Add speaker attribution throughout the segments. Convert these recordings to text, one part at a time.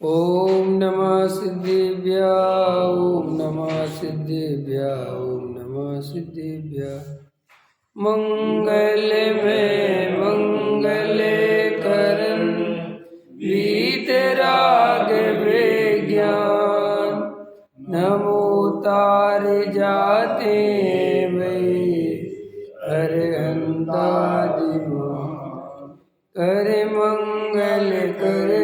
Speaker 1: ओम नमः सिद्धेभ्य ओम नमः सिद्धेभ्य ओम नमः सिद्धेभ्य। मंगल में मंगल करन वीतराग विज्ञान नमो तार जाते वे अरहंतादि कर मंगल कर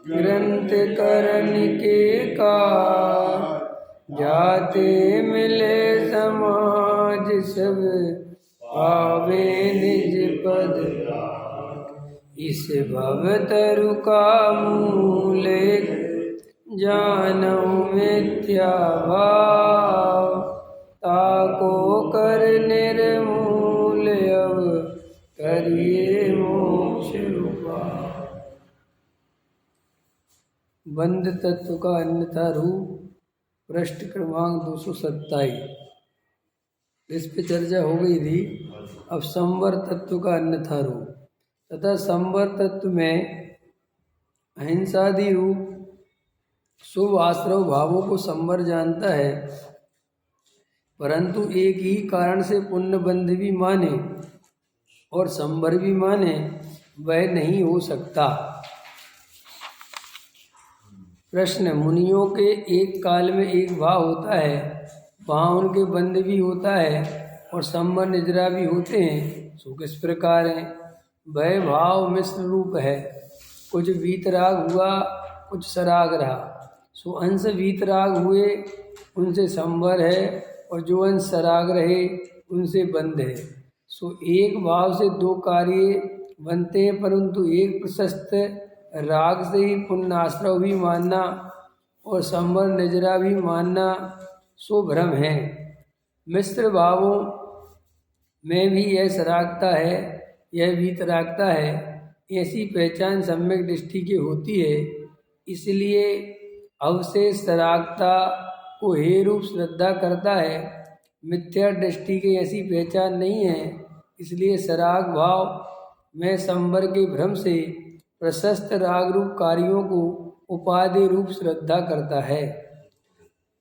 Speaker 1: ग्रंथ करन के का जाते मिले समाज सब पावे निज पद। इस भव तरु का मूल जानौ मिथ्या भाव ताको कर निर्मूल अब करिए मोक्ष उपाय। बंध तत्व का अन्यथा रूप पृष्ठ क्रमांक 227। इस पे चर्चा हो गई थी। अब संवर तत्व का अन्यथा रूप तथा संवर तत्व में अहिंसादि रूप शुभ आश्रव भावों को संवर जानता है, परंतु एक ही कारण से पुण्य बंध भी माने और संवर भी माने वह नहीं हो सकता। प्रश्न, मुनियों के एक काल में एक भाव होता है, वहाँ उनके बंध भी होता है और संवर निद्रा भी होते हैं, सो किस प्रकार है? वह भाव मिश्र रूप है, कुछ वीतराग हुआ कुछ सराग रहा, सो अंश वीतराग हुए उनसे संवर है और जो अंश सराग रहे उनसे बंध है। सो एक भाव से दो कार्य बनते हैं, परंतु एक प्रशस्त राग से ही पुण्य आश्रव भी मानना और संवर निजरा भी मानना सो भ्रम है। मिश्र भावों में भी यह सरागता है यह वीतरागता है, ऐसी पहचान सम्यक दृष्टि की होती है। इसलिए अवशेष सरागता को हे रूप श्रद्धा करता है, मिथ्या दृष्टि की ऐसी पहचान नहीं है। इसलिए सराग भाव में संवर के भ्रम से प्रशस्त राग रूप कार्यों को उपाधि रूप श्रद्धा करता है।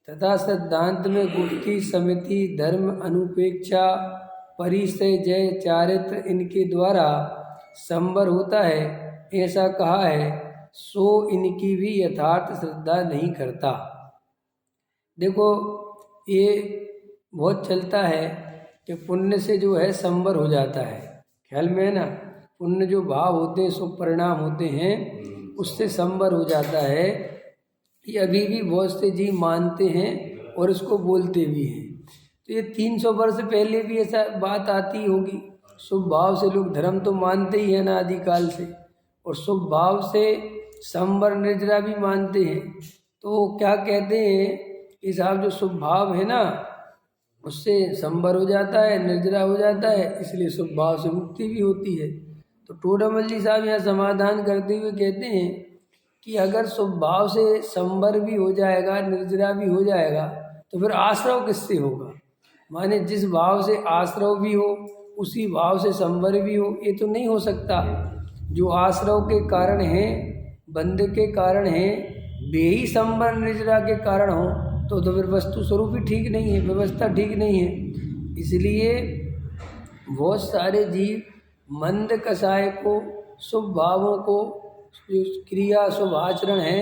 Speaker 1: तथा सिद्धांत में गुप्ति समिति धर्म अनुपेक्षा परिचय जय चारित्र इनके द्वारा संवर होता है ऐसा कहा है, सो इनकी भी यथार्थ श्रद्धा नहीं करता। देखो ये बहुत चलता है कि पुण्य से जो है संवर हो जाता है, ख्याल में है ना। पुण्य जो भाव होते हैं, शुभ परिणाम होते हैं, उससे संवर हो जाता है। ये अभी भी बहुत से जीव मानते हैं और इसको बोलते भी हैं। तो ये 300 वर्ष पहले भी ऐसा बात आती होगी। शुभ भाव से लोग धर्म तो मानते ही है ना आदिकाल से, और शुभ भाव से संवर निर्जरा भी मानते हैं। तो क्या कहते हैं कि साहब जो शुभ भाव है ना उससे संवर हो जाता है, निर्जरा हो जाता है, इसलिए शुभ भाव से मुक्ति भी होती है। तो टोडामल जी साहब यहाँ समाधान करते हुए कहते हैं कि अगर शुभ भाव से संवर भी हो जाएगा, निर्जरा भी हो जाएगा, तो फिर आश्रव किससे होगा? माने जिस भाव से आश्रव भी हो उसी भाव से संवर भी हो, ये तो नहीं हो सकता। जो आश्रव के कारण है, बंध के कारण है, वे ही संवर निर्जरा के कारण हो, तो फिर वस्तु स्वरूप ही ठीक नहीं है, व्यवस्था ठीक नहीं है। इसलिए बहुत सारे जीव मंद कषाय को, शुभ भावों को, जो क्रिया शुभ आचरण है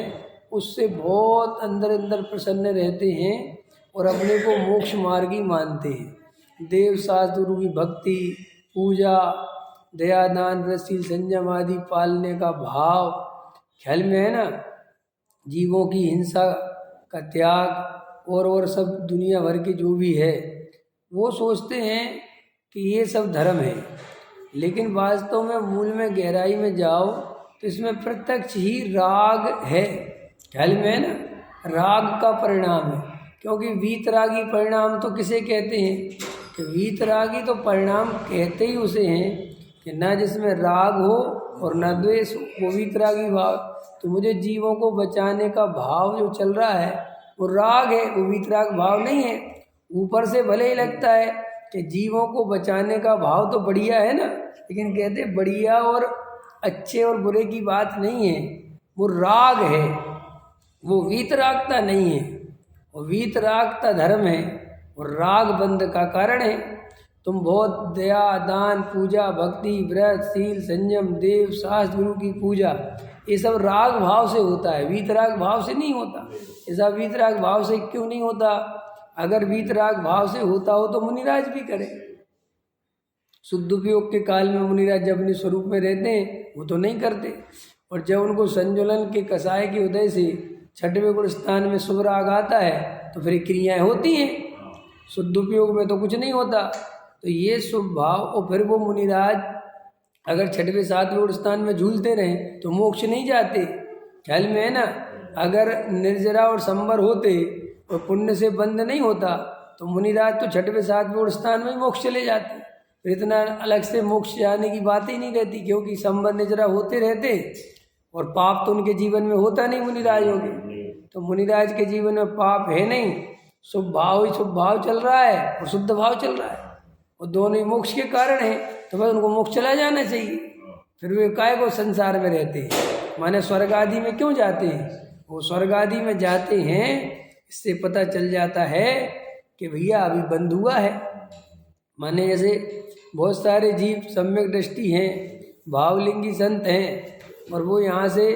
Speaker 1: उससे बहुत अंदर अंदर प्रसन्न रहते हैं और अपने को मोक्ष मार्गी मानते हैं। देव शास्त्र गुरु की भक्ति, पूजा, दया दान रसील संयम आदि पालने का भाव, ख्याल में है ना। जीवों की हिंसा का त्याग और सब दुनिया भर की जो भी है, वो सोचते हैं कि ये सब धर्म है, लेकिन वास्तव में मूल में गहराई में जाओ तो इसमें प्रत्यक्ष ही राग है, ख्याल में है ना। राग का परिणाम है, क्योंकि वीतरागी परिणाम तो किसे कहते हैं कि वीतरागी तो परिणाम कहते ही उसे हैं कि न जिसमें राग हो और न द्वेष, वो वीतरागी भाव। तो मुझे जीवों को बचाने का भाव जो चल रहा है वो राग है, वो वीतराग भाव नहीं है। ऊपर से भले ही लगता है कि जीवों को बचाने का भाव तो बढ़िया है ना, लेकिन कहते बढ़िया और अच्छे और बुरे की बात नहीं है, वो राग है, वो वीतरागता नहीं है। और वीतरागता धर्म है और राग बंध का कारण है। तुम बहुत दया, दान, पूजा, भक्ति, व्रत, शील, संयम, देव, शास्त्र, गुरु की पूजा, ये सब राग भाव से होता है, वीतराग भाव से नहीं होता। ऐसा वीतराग भाव से क्यों नहीं होता? अगर वीतराग भाव से होता हो तो मुनिराज भी करें। शुद्ध उपयोग के काल में मुनिराज जब अपने स्वरूप में रहते हैं वो तो नहीं करते, और जब उनको संज्वलन के कसाय के उदय से छठवें गुण स्थान में शुभ राग आता है तो फिर क्रियाएं होती हैं। शुद्ध उपयोग में तो कुछ नहीं होता। तो ये शुभ भाव, और फिर वो मुनिराज अगर छठवें सातवें गुण स्थान में झूलते रहें तो मोक्ष नहीं जाते। ख्याल में है ना? अगर निर्जरा और संवर होते और पुण्य से बंद नहीं होता तो मुनिराज तो छठवें सातवें गुण स्थान में ही मोक्ष चले जाते। फिर इतना अलग से मोक्ष जाने की बात ही नहीं रहती, क्योंकि संवर निर्जरा होते रहते और पाप तो उनके जीवन में होता नहीं मुनिराजों के। तो मुनिराज के जीवन में पाप है नहीं, शुभ भाव ही शुभ भाव चल रहा है और शुद्ध भाव चल रहा है, और दोनों ही मोक्ष के कारण है। तो बस उनको मोक्ष चला जाना चाहिए। फिर वे काय को संसार में रहते हैं, माने स्वर्ग आदि में क्यों जाते हैं? वो स्वर्ग आदि में जाते हैं इससे पता चल जाता है कि भैया अभी बंद हुआ है। माने जैसे बहुत सारे जीव सम्यक दृष्टि हैं, भावलिंगी संत हैं, और वो यहाँ से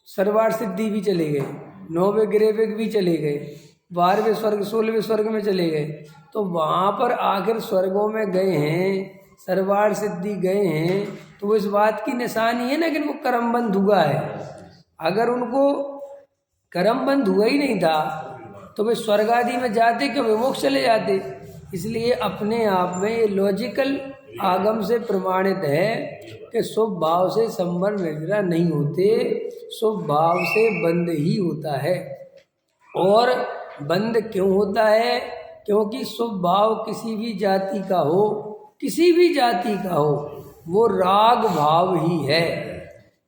Speaker 1: सर्वार्थ सिद्धि भी चले गए, 9वें ग्रह भी चले गए, 12वें स्वर्ग 16वें स्वर्ग में चले गए। तो वहाँ पर आखिर स्वर्गों में गए हैं, सर्वार्थ सिद्धि गए हैं, तो वो इस बात की निशानी है ना कि उनको कर्मबंध हुआ है। अगर उनको कर्मबंध हुआ ही नहीं था तो वे स्वर्ग आदि में जाते क्यों? वे मोक्ष चले जाते। इसलिए अपने आप में ये लॉजिकल आगम से प्रमाणित है कि शुभ भाव से संबंध निर्जरा नहीं होते, शुभ भाव से बंध ही होता है। और बंध क्यों होता है? क्योंकि शुभ भाव किसी भी जाति का हो, किसी भी जाति का हो, वो राग भाव ही है।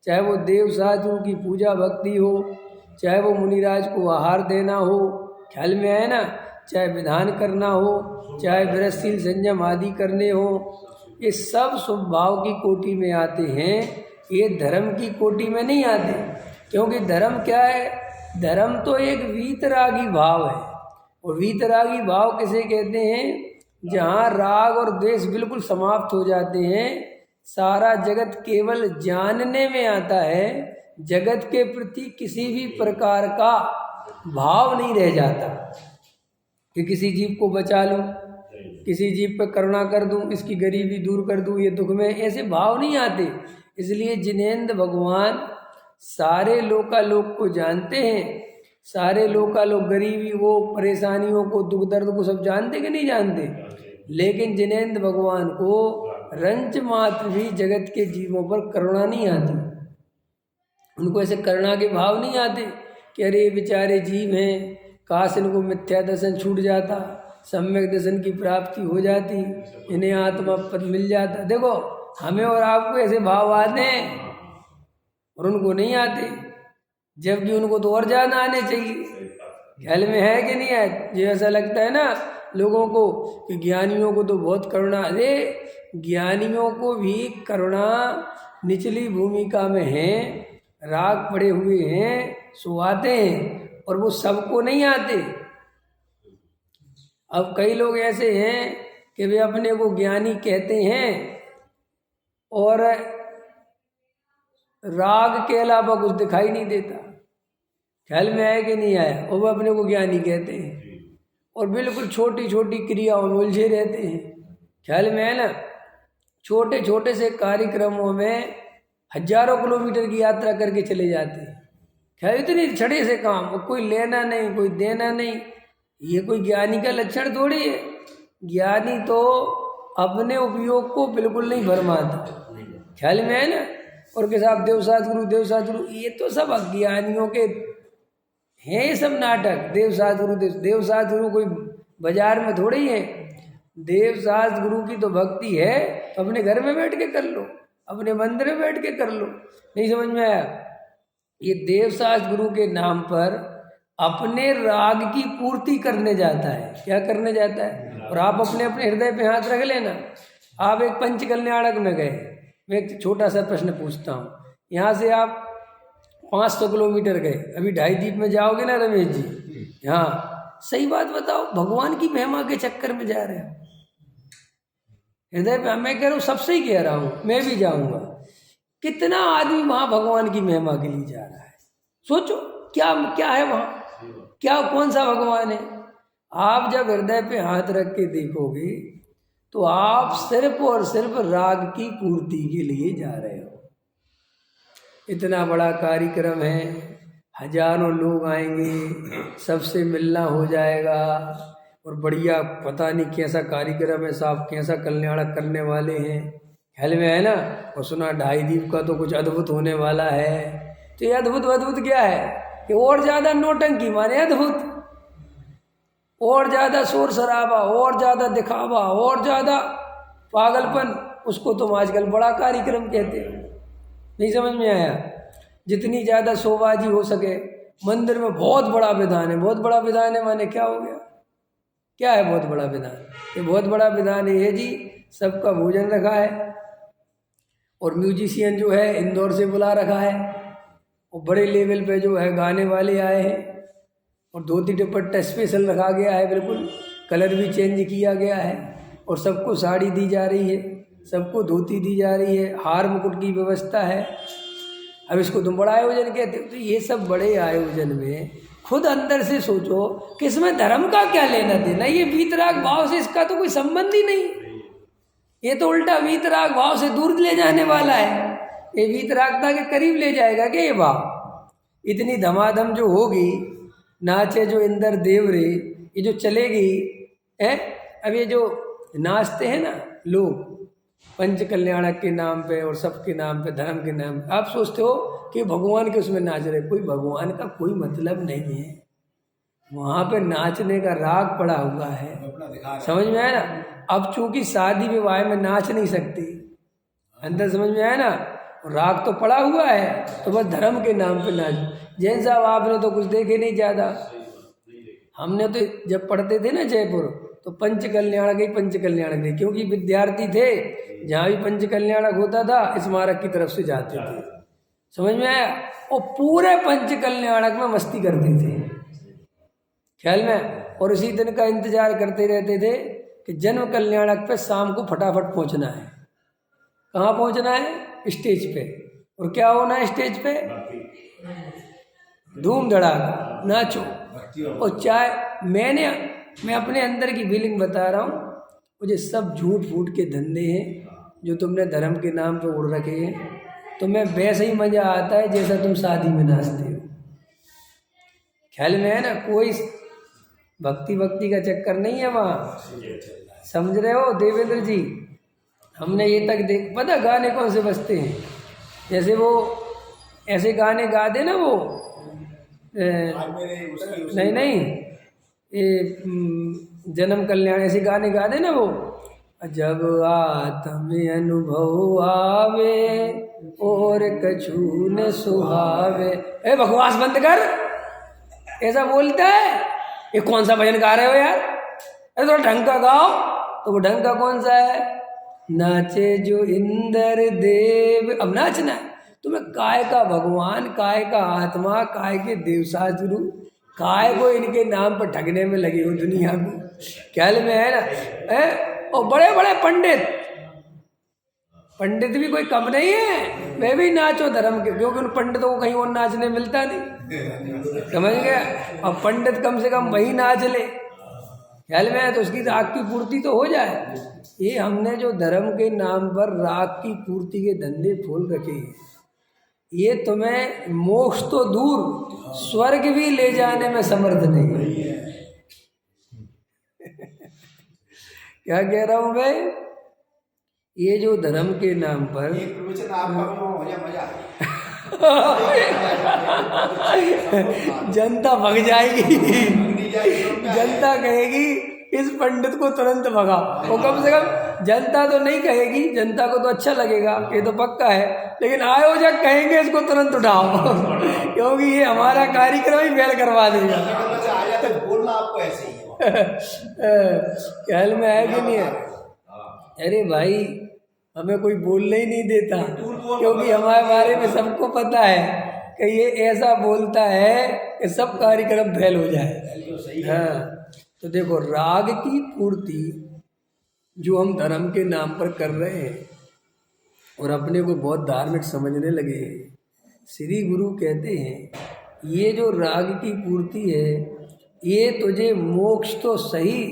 Speaker 1: चाहे वो देव साधु की पूजा भक्ति हो, चाहे वो मुनिराज को आहार देना हो, ख्याल में आए ना, चाहे विधान करना हो, चाहे व्रतशील संयम आदि करने हो, ये सब शुभ भाव की कोटि में आते हैं, ये धर्म की कोटि में नहीं आते। क्योंकि धर्म क्या है? धर्म तो एक वीतरागी भाव है। और वीतरागी भाव किसे कहते हैं? जहाँ राग और द्वेष बिल्कुल समाप्त हो जाते हैं, सारा जगत केवल जानने में आता है, जगत के प्रति किसी भी प्रकार का भाव नहीं रह जाता कि किसी जीव को बचा लूं, किसी जीव पर करुणा कर दूं, इसकी गरीबी दूर कर दूं, ये दुख में, ऐसे भाव नहीं आते। इसलिए जिनेंद्र भगवान सारे लोकालोक को जानते हैं, सारे लोकालोक गरीबी को, परेशानियों को, दुख दर्द को सब जानते कि नहीं जानते? लेकिन जिनेंद्र भगवान को रंच मात्र भी जगत के जीवों पर करुणा नहीं आती। उनको ऐसे करुणा के भाव नहीं आते कि अरे बेचारे जीव हैं, काश इनको मिथ्या दर्शन छूट जाता, सम्यक दर्शन की प्राप्ति हो जाती, इन्हें आत्मा पद मिल जाता। देखो हमें और आपको ऐसे भाव आते हैं और उनको नहीं आते, जबकि उनको तो और ज़्यादा आने चाहिए। ख्याल में है कि नहीं है? जो ऐसा लगता है ना लोगों को कि ज्ञानियों को तो बहुत करुणा, अरे ज्ञानियों को भी करुणा निचली भूमिका में है, राग पड़े हुए हैं, सो आते हैं, और वो सबको नहीं आते। अब कई लोग ऐसे हैं कि वे अपने को ज्ञानी कहते हैं और राग के अलावा कुछ दिखाई नहीं देता। ख्याल में आया कि नहीं आया? और वो अपने को ज्ञानी कहते हैं और बिल्कुल छोटी छोटी क्रियाओं में उलझे रहते हैं। ख्याल में है ना? छोटे छोटे से कार्यक्रमों में हजारों किलोमीटर की यात्रा करके चले जाते हैं। ख्याल इतनी छड़े से काम, और कोई लेना नहीं, कोई देना नहीं। ये कोई ज्ञानी का लक्षण थोड़ी है। ज्ञानी तो अपने उपयोग को बिल्कुल नहीं भरमाता। ख्याल में है ना? और के साथ देवसात गुरु, ये तो सब अज्ञानियों के हैं, ये सब नाटक। देवसात गुरु कोई बाजार में थोड़ी है। देवसात गुरु की तो भक्ति है तो अपने घर में बैठ के कर लो, अपने मंदिर में बैठ के कर लो। नहीं समझ में आया? ये देवसात गुरु के नाम पर अपने राग की पूर्ति करने जाता है। क्या करने जाता है? और आप अपने अपने हृदय पे हाथ रख लेना। आप एक पंच कल्याणक में गए, मैं एक छोटा सा प्रश्न पूछता हूँ, यहाँ से आप 500 किलोमीटर गए, अभी ढाई द्वीप में जाओगे ना रमेश जी? हाँ, सही बात बताओ, भगवान की महिमा के चक्कर में जा रहे हो। हृदय पे मैं कह रहा हूँ, सबसे ही कह रहा हूँ, मैं भी जाऊंगा। कितना आदमी वहां भगवान की महिमा के लिए जा रहा है, सोचो क्या क्या है वहां, क्या कौन सा भगवान है। आप जब हृदय पे हाथ रख के देखोगे तो आप सिर्फ और सिर्फ राग की पूर्ति के लिए जा रहे हो। इतना बड़ा कार्यक्रम है, हजारों लोग आएंगे, सबसे मिलना हो जाएगा, और बढ़िया पता नहीं कैसा कार्यक्रम है साहब, कैसा कल्याण करने वाले हैं, ख्याल में है ना। और सुना ढाई द्वीप का तो कुछ अद्भुत होने वाला है। तो ये अद्भुत क्या है कि और ज़्यादा नौटंकी माने अद्भुत, और ज़्यादा शोर शराबा, और ज़्यादा दिखावा, और ज़्यादा पागलपन, उसको तुम आजकल बड़ा कार्यक्रम कहते हो। नहीं समझ में आया? जितनी ज़्यादा शोबाजी हो सके। मंदिर में बहुत बड़ा विधान है, बहुत बड़ा विधान है माने क्या हो गया? क्या है बहुत बड़ा विधान? ये बहुत बड़ा विधान है जी, सबका भोजन रखा है, और म्यूजिशियन जो है इंदौर से बुला रखा है, और बड़े लेवल पे जो है गाने वाले आए हैं, और धोती दुपट्टा स्पेशल रखा गया है, बिल्कुल कलर भी चेंज किया गया है, और सबको साड़ी दी जा रही है, सबको धोती दी जा रही है, हार मुकुट की व्यवस्था है। अब इसको तुम बड़ा आयोजन कहते हो। तो ये सब बड़े आयोजन में खुद अंदर से सोचो कि इसमें धर्म का क्या लेना देना, ये वीतराग भाव से इसका तो कोई संबंध ही नहीं। ये तो उल्टा वीतराग भाव से दूर ले जाने वाला है, ये वीतरागता के करीब ले जाएगा कि ये भाव। इतनी धमाधम जो होगी, नाचे जो इंद्र देव रे, ये जो चलेगी है। अब ये जो नाचते हैं ना लोग पंच कल्याणक के नाम पे और सबके नाम पे, धर्म के नाम पे, आप सोचते हो कि भगवान के उसमें नाच रहे, कोई भगवान का कोई मतलब नहीं है। वहाँ पे नाचने का राग पड़ा हुआ है, समझ में आया ना। अब चूंकि शादी विवाह में नाच नहीं सकती, अंदर समझ में आया ना, राग तो पड़ा हुआ है, तो बस धर्म के नाम पे नाच। जैन साहब आपने तो कुछ देखे नहीं ज़्यादा, हमने तो जब पढ़ते थे ना जयपुर, तो पंच कल्याणक ही पंच कल्याणक थे, क्योंकि विद्यार्थी थे, जहाँ भी पंच कल्याणक होता था स्मारक की तरफ से जाते थे, समझ में आया। और पूरे पंच कल्याणक में मस्ती करते थे, ख्याल में। और उसी दिन का इंतजार करते रहते थे कि जन्म कल्याणक पे शाम को फटाफट पहुंचना है। कहाँ पहुंचना है? स्टेज पे। और क्या होना है स्टेज पे? धूम धड़ाका, नाचो। और चाहे मैं अपने अंदर की फीलिंग बता रहा हूँ, मुझे सब झूठ फूट के धंधे हैं जो तुमने धर्म के नाम पे उड़ रखे हैं, तुम्हें वैसे ही मजा आता है जैसा तुम शादी में नाचते हो, ख्याल में है ना। कोई भक्ति का चक्कर नहीं है वहाँ, समझ रहे हो देवेंद्र जी। हमने ये तक देख, पता गाने कौन से बजते हैं, जैसे वो ऐसे गाने गा दे ना वो नहीं ये जन्म कल्याण, ऐसे गाने गा दे ना वो, जब आत्म अनुभव आवे और कछु न सुहावे। ए बकवास बंद कर, ऐसा बोलता है। ये कौन सा भजन गा रहे हो यार? अरे थोड़ा ढंग का गाओ। तो वो ढंग का कौन सा है? नाचे जो इंद्र देव। अब नाचना है तुम्हें, काय का भगवान, काय का आत्मा, काय के देवशास्त्रु, काय को इनके नाम पर ठगने में लगी हो दुनिया को, ख्याल में है ना। और बड़े बड़े पंडित भी कोई कम नहीं है, वे भी नाचो धर्म के, क्योंकि उन पंडितों को कहीं और नाचने मिलता नहीं, समझ गया। अब पंडित कम से कम वही नाच ले, ख्याल में है, तो उसकी राग की पूर्ति तो हो जाए। ये हमने जो धर्म के नाम पर राग की पूर्ति के धंधे खोल रखे हैं, ये तुम्हें मोक्ष तो दूर स्वर्ग भी ले जाने में समर्थ नहीं है। क्या कह रहा हूं मैं? ये जो धर्म के नाम पर जनता भग जाएगी, जनता कहेगी इस पंडित को तुरंत भगाओ। वो कम से कम जनता तो नहीं कहेगी, जनता को तो अच्छा लगेगा, ये तो पक्का है, लेकिन आयोजक कहेंगे इसको तुरंत उठाओ क्योंकि ये हमारा कार्यक्रम ही फेल करवा देगा।
Speaker 2: बोलना आपको ऐसे ही
Speaker 1: ख्याल में है कि नहीं है? अरे भाई हमें कोई बोलने ही नहीं देता, क्योंकि हमारे बारे में सबको पता है कि ये ऐसा बोलता है कि सब कार्यक्रम फेल हो जाए। हाँ, तो देखो राग की पूर्ति जो हम धर्म के नाम पर कर रहे हैं और अपने को बहुत धार्मिक समझने लगे हैं, श्री गुरु कहते हैं ये जो राग की पूर्ति है ये तुझे मोक्ष तो सही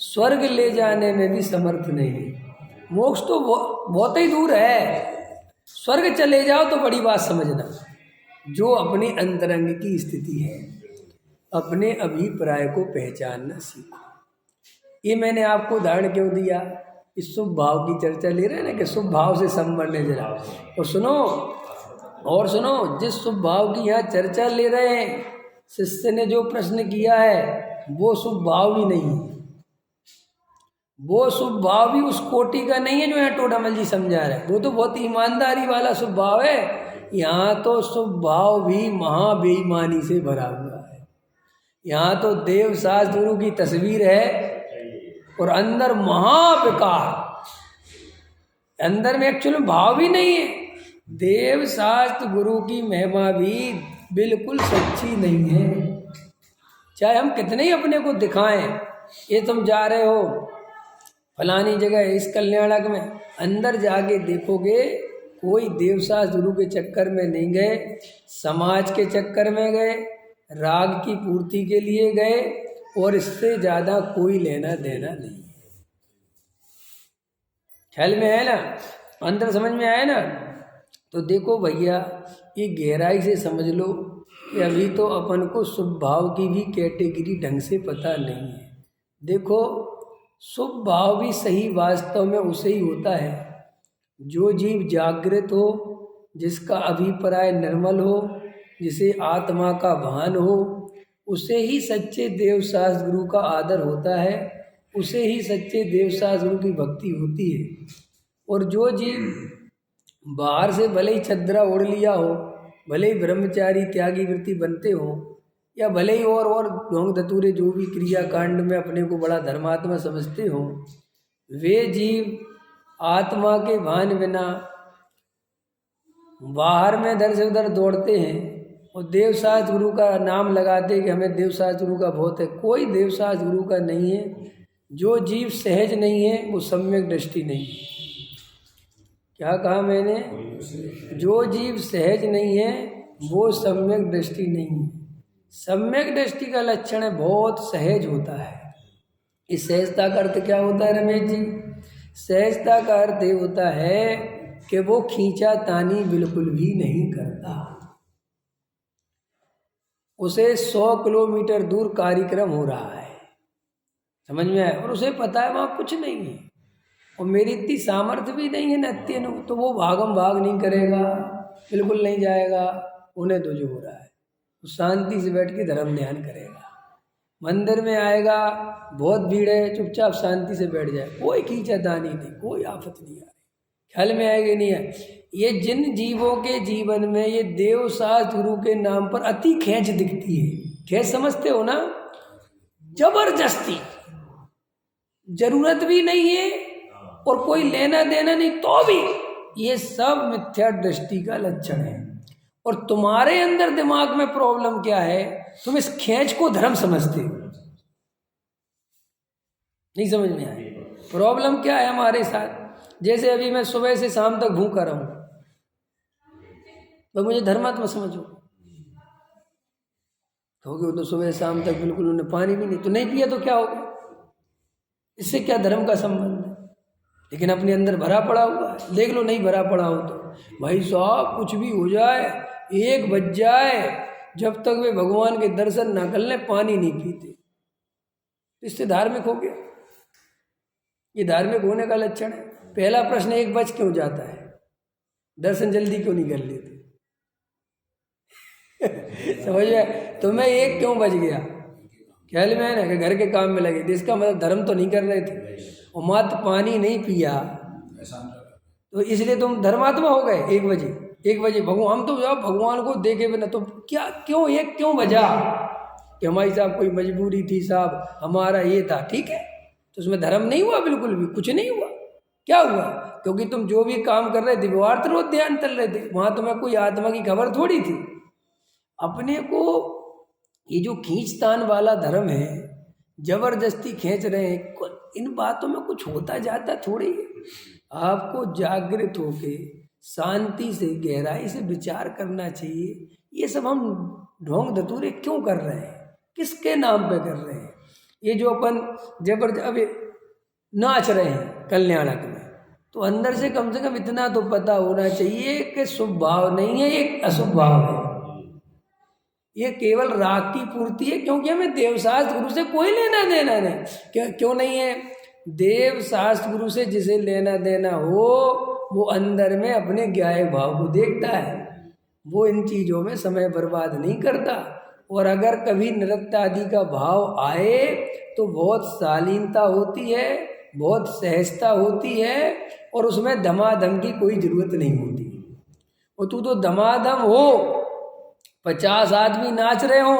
Speaker 1: स्वर्ग ले जाने में भी समर्थ नहीं है। मोक्ष तो बहुत ही दूर है, स्वर्ग चले जाओ तो बड़ी बात समझना। जो अपनी अंतरंग की स्थिति है, अपने अभिप्राय को पहचानना सीखो। ये मैंने आपको उदाहरण क्यों दिया, इस शुभ भाव की चर्चा ले रहे हैं ना कि शुभ भाव से संबंध है जरा। और सुनो, जिस शुभ भाव की यहाँ चर्चा ले रहे हैं, शिष्य ने जो प्रश्न किया है वो शुभ भाव भी नहीं है, वो शुभ भाव भी उस कोटि का नहीं है जो यहाँ टोडामल जी समझा रहे हैं। वो तो बहुत ईमानदारी वाला शुभ भाव है, यहाँ तो शुभ भाव भी महाबेईमानी से भरा हुआ है। यहाँ तो देव शास्त्र गुरु की तस्वीर है और अंदर महाविकार, अंदर में एक्चुअली भाव भी नहीं है। देव शास्त्र गुरु की महिमा भी बिल्कुल सच्ची नहीं है, चाहे हम कितने ही अपने को दिखाएं। ये तुम जा रहे हो फलानी जगह इस कल्याणक में, अंदर जाके देखोगे कोई देवशास्त्र गुरु के चक्कर में नहीं गए, समाज के चक्कर में गए, राग की पूर्ति के लिए गए, और इससे ज़्यादा कोई लेना देना नहीं है। ख्याल में है ना, अंदर समझ में आया ना। तो देखो भैया, ये गहराई से समझ लो कि अभी तो अपन को शुभ भाव की भी कैटेगरी ढंग से पता नहीं है। देखो, शुभ भाव भी सही वास्तव में उसे ही होता है जो जीव जागृत हो, जिसका अभिप्राय निर्मल हो, जिसे आत्मा का भान हो, उसे ही सच्चे देवशास्त्र गुरु का आदर होता है, उसे ही सच्चे देवशास्त्र गुरु की भक्ति होती है। और जो जीव बाहर से भले ही छद्रा ओढ़ लिया हो, भले ही ब्रह्मचारी त्यागी वृत्ति बनते हो, या भले ही और ढोंग धतूरे जो भी क्रिया कांड में अपने को बड़ा धर्मात्मा समझते हो, वे जीव आत्मा के भान बिना बाहर में इधर से उधर दौड़ते हैं और देवशास्त्र गुरु का नाम लगाते हैं कि हमें देवशास्त्र गुरु का बहुत है। कोई देवशास्त्र गुरु का नहीं है। जो जीव सहज नहीं है वो सम्यक दृष्टि नहीं है। क्या कहा मैंने? जो जीव सहज नहीं है वो सम्यक दृष्टि नहीं है। सम्यक दृष्टि का लक्षण है बहुत सहज होता है। इस सहजता का अर्थ क्या होता है रमेश जी? सहजता का अर्थ ये होता है कि वो खींचा तानी बिल्कुल भी नहीं करता। उसे 100 किलोमीटर दूर कार्यक्रम हो रहा है, समझ में आया, और उसे पता है वहाँ कुछ नहीं है और मेरी इतनी सामर्थ्य भी नहीं है नत्य न, तो वो भागम भाग नहीं करेगा, बिल्कुल नहीं जाएगा। उन्हें तो जो हो रहा है वो शांति से बैठ के धर्म ध्यान करेगा। मंदिर में आएगा, बहुत भीड़ है, चुपचाप शांति से बैठ जाए, कोई खींचातानी नहीं, कोई आफत नहीं आ रही। ख्याल में आएगा नहीं है? ये जिन जीवों के जीवन में ये देव शास्त्र गुरु के नाम पर अति खेच दिखती है, खेच समझते हो ना, जबरदस्ती, जरूरत भी नहीं है और कोई लेना देना नहीं, तो भी ये सब मिथ्या दृष्टि का लक्षण है। और तुम्हारे अंदर दिमाग में प्रॉब्लम क्या है? तुम इस खेच को धर्म समझते हो, नहीं समझ में आए प्रॉब्लम क्या है हमारे साथ। जैसे अभी मैं सुबह से शाम तक भूखा रहूं तो मुझे धर्मात्मा समझो, कहोगे तो सुबह शाम तक बिल्कुल उन्हें पानी भी नहीं, तो नहीं पिया तो क्या हो गया, इससे क्या धर्म का संबंध है? लेकिन अपने अंदर भरा पड़ा हुआ है। देख लो नहीं भरा पड़ा हो तो भाई साहब कुछ भी हो जाए, 1 बज जाए, जब तक वे भगवान के दर्शन ना कर लें पानी नहीं पीते, इससे धार्मिक हो गया। ये धार्मिक होने का लक्षण है। पहला प्रश्न 1 बज क्यों जाता है? दर्शन जल्दी क्यों नहीं कर लेते? समझ में? तुम्हें 1 क्यों बज गया? ख्याल में है ना कि घर के काम में लगे थे, इसका मतलब धर्म तो नहीं कर रहे थे और मात्र पानी नहीं पिया तो इसलिए तुम धर्मात्मा हो गए। 1 बजे भगवान, हम तो जब भगवान को देखे बिना तो क्या क्यों 1 क्यों बजा कि हमारी साहब कोई मजबूरी थी, साहब हमारा ये था, ठीक है, तो उसमें धर्म नहीं हुआ, बिल्कुल भी कुछ नहीं हुआ। क्या हुआ? क्योंकि तुम जो भी काम कर रहे थे व्यवहार तो रोज ध्यान चल रहे थे, वहां तुम्हें कोई आत्मा की खबर थोड़ी थी। अपने को ये जो खींचतान वाला धर्म है, जबरदस्ती खींच रहे हैं, इन बातों में कुछ होता जाता थोड़ी है। आपको जागृत होके शांति से गहराई से विचार करना चाहिए। ये सब हम ढोंग धतूरे क्यों कर रहे हैं, किसके नाम पे कर रहे हैं? ये जो अपन जबरदस्त अभी नाच रहे हैं कल्याणक में, तो अंदर से कम इतना तो पता होना चाहिए कि शुभ भाव नहीं है, एक अशुभ भाव है। ये केवल राग की पूर्ति है, क्योंकि हमें देवशास्त्र गुरु से कोई लेना देना नहीं। क्यों नहीं है? देवशास्त्र गुरु से जिसे लेना देना हो वो अंदर में अपने ज्ञाय भाव को देखता है, वो इन चीज़ों में समय बर्बाद नहीं करता। और अगर कभी नृत्य आदि का भाव आए तो बहुत शालीनता होती है, बहुत सहजता होती है, और उसमें धमाधम की कोई जरूरत नहीं होती। और तू तो धमाधम हो, 50 आदमी नाच रहे हो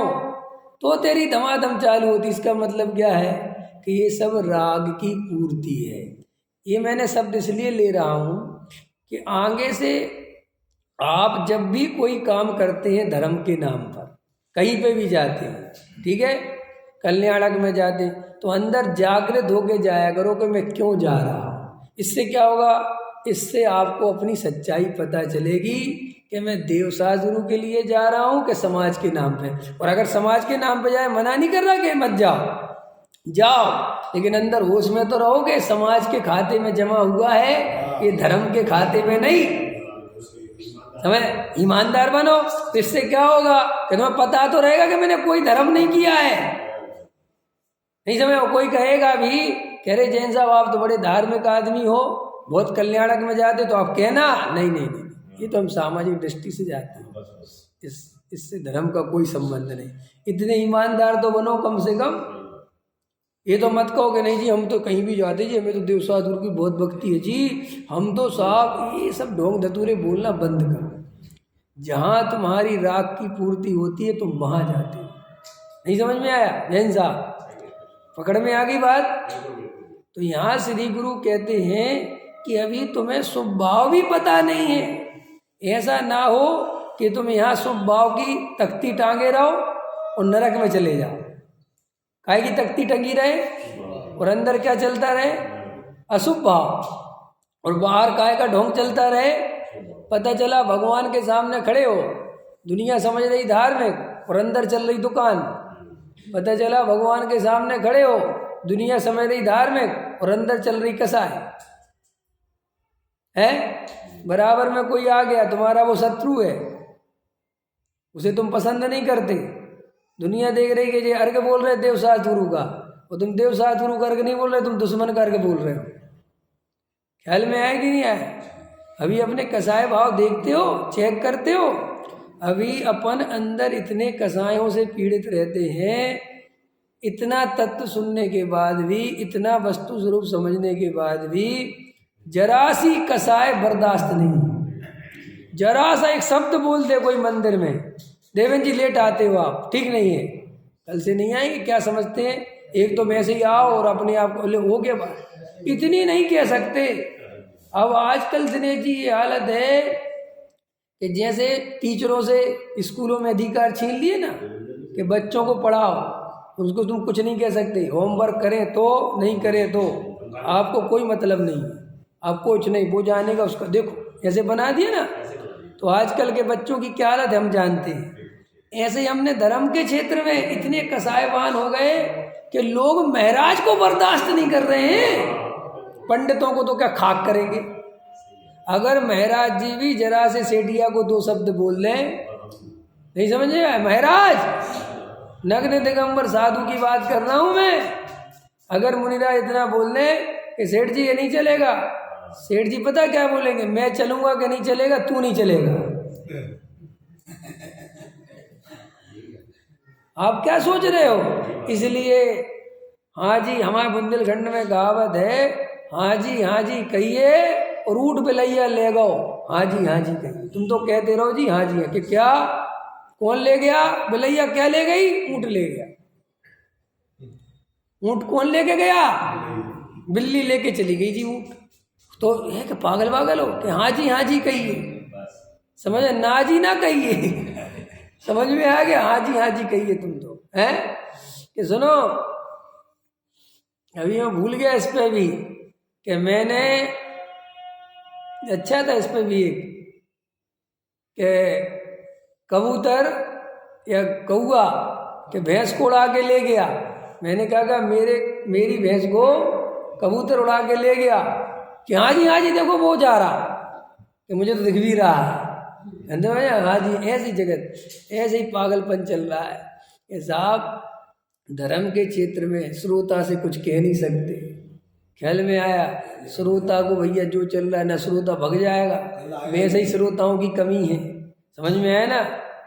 Speaker 1: तो तेरी धमाधम चालू होती। इसका मतलब क्या है कि ये सब राग की पूर्ति है। ये मैंने शब्द इसलिए ले रहा हूँ कि आगे से आप जब भी कोई काम करते हैं धर्म के नाम पर, कहीं पे भी जाते हैं, ठीक है, कल्याणक में जाते हैं, तो अंदर जागृत होके जाया करो कि मैं क्यों जा रहा हूँ। इससे क्या होगा? इससे आपको अपनी सच्चाई पता चलेगी कि मैं देवशास्त्र गुरु के लिए जा रहा हूँ कि समाज के नाम पे। और अगर समाज के नाम पे जाए, मना नहीं कर रहा कि मत जाओ, जाओ, लेकिन अंदर होश में तो रहोगे समाज के खाते में जमा हुआ है, ये धर्म के खाते में नहीं। समझ, ईमानदार बनो। तो इससे क्या होगा कि तुम्हें पता तो रहेगा कि मैंने कोई धर्म नहीं किया है। नहीं समझो? कोई कहेगा भी, कह रहे जैन साहब आप तो बड़े धार्मिक आदमी हो, बहुत कल्याणक में जाते, तो आप कहना नहीं नहीं नहीं, ये तो हम सामाजिक दृष्टि से जाते हैं, इससे धर्म का कोई संबंध नहीं। इतने ईमानदार तो बनो कम से कम। ये तो मत कहो कि नहीं जी हम तो कहीं भी जाते जी, हमें तो देवशास्त्र गुरु की बहुत भक्ति है जी, हम तो साहब। ये सब ढोंग धतूरे बोलना बंद करो। जहाँ तुम्हारी राग की पूर्ति होती है तुम वहाँ जाते हो। नहीं समझ में आया जैन साहब? पकड़ में आ गई बात? तो यहाँ श्री गुरु कहते हैं कि अभी तुम्हें शुभ भाव भी पता नहीं है। ऐसा ना हो कि तुम यहाँ शुभ भाव की तख्ती टांगे रहो और नरक में चले जाओ। काहे की तख्ती टंगी रहे और अंदर क्या चलता रहे? अशुभ भाव। और बाहर काहे का ढोंग चलता रहे? पता चला भगवान के सामने खड़े हो, दुनिया समझ रही धार्मिक और अंदर चल रही दुकान। पता चला भगवान के सामने खड़े हो, दुनिया समझ रही धार्मिक और अंदर चल रही कसाई है। बराबर में कोई आ गया, तुम्हारा वो शत्रु है, उसे तुम पसंद नहीं करते। दुनिया देख रही कि ये अर्घ बोल रहे देवशास्त्र गुरु का, और तुम देवशास्त्र गुरु का अर्घ नहीं बोल रहे, तुम दुश्मन का अर्घ बोल रहे हो। ख्याल में आया कि नहीं आया? अभी अपने कसाय भाव देखते हो, चेक करते हो? अभी अपन अंदर इतने कसायों से पीड़ित रहते हैं, इतना तत्व सुनने के बाद भी, इतना वस्तु स्वरूप समझने के बाद भी जरा सी कसाय बर्दाश्त नहीं। जरा सा एक शब्द बोल दे कोई मंदिर में, देवेंद्र जी लेट आते हो आप, ठीक नहीं है, कल से नहीं आएंगे, क्या समझते हैं? एक तो वैसे ही आओ और अपने आप को हो गया बात, इतनी नहीं कह सकते। अब आजकल दिनेश जी ये हालत है कि जैसे टीचरों से स्कूलों में अधिकार छीन लिए ना कि बच्चों को पढ़ाओ, उसको तुम कुछ नहीं कह सकते, होमवर्क करें तो नहीं करें तो आपको कोई मतलब नहीं, आपको कुछ नहीं, वो जानेगा उसका। देखो ऐसे बना दिया ना, तो आजकल के बच्चों की क्या हालत है हम जानते हैं। ऐसे ही हमने धर्म के क्षेत्र में इतने कसायवान हो गए कि लोग महाराज को बर्दाश्त नहीं कर रहे हैं, पंडितों को तो क्या खाक करेंगे। अगर महाराज जी भी जरा से सेठिया को दो शब्द बोल लें, नहीं समझ में आया? महाराज नग्न दिगंबर साधु की बात कर रहा हूं मैं। अगर मुनिराज इतना बोल लें कि सेठ जी ये नहीं चलेगा, सेठ जी पता क्या बोलेंगे? मैं चलूंगा कि नहीं चलेगा, तू नहीं चलेगा। आप क्या सोच रहे हो? इसलिए हाँ जी, हमारे बुंदेलखंड में कहावत है, हाँ जी कहिए और ऊँट बिलैया ले गो। हाँ जी कहिए, तुम तो कहते रहो जी हाँ जी कि क्या, कौन ले गया? बिलैया क्या ले गई? ऊँट ले गया। ऊँट कौन लेके गया? बिल्ली लेके चली गई जी ऊँट। तो ये कि पागल पागल हो कि हाँ जी कहिए, समझ ना जी ना कहिए। समझ में आ गया, हाँ जी कहिए तुम तो हैं कि सुनो। अभी मैं भूल गया इस पे भी कि मैंने, अच्छा था इस पे भी एक कि कबूतर या कौआ के भैंस को उड़ा के ले गया। मैंने कहा मेरी भैंस को कबूतर उड़ा के ले गया कि हाँ जी देखो वो जा रहा, कि मुझे तो दिख भी रहा है। हाँ जी, ऐसी जगत, ऐसे ही पागलपन चल रहा है कि साहब धर्म के क्षेत्र में श्रोता से कुछ कह नहीं सकते। ख्याल में आया, श्रोता को भैया जो चल रहा है ना, श्रोता भग जाएगा। वैसे ही श्रोताओं की कमी है, समझ में आया ना।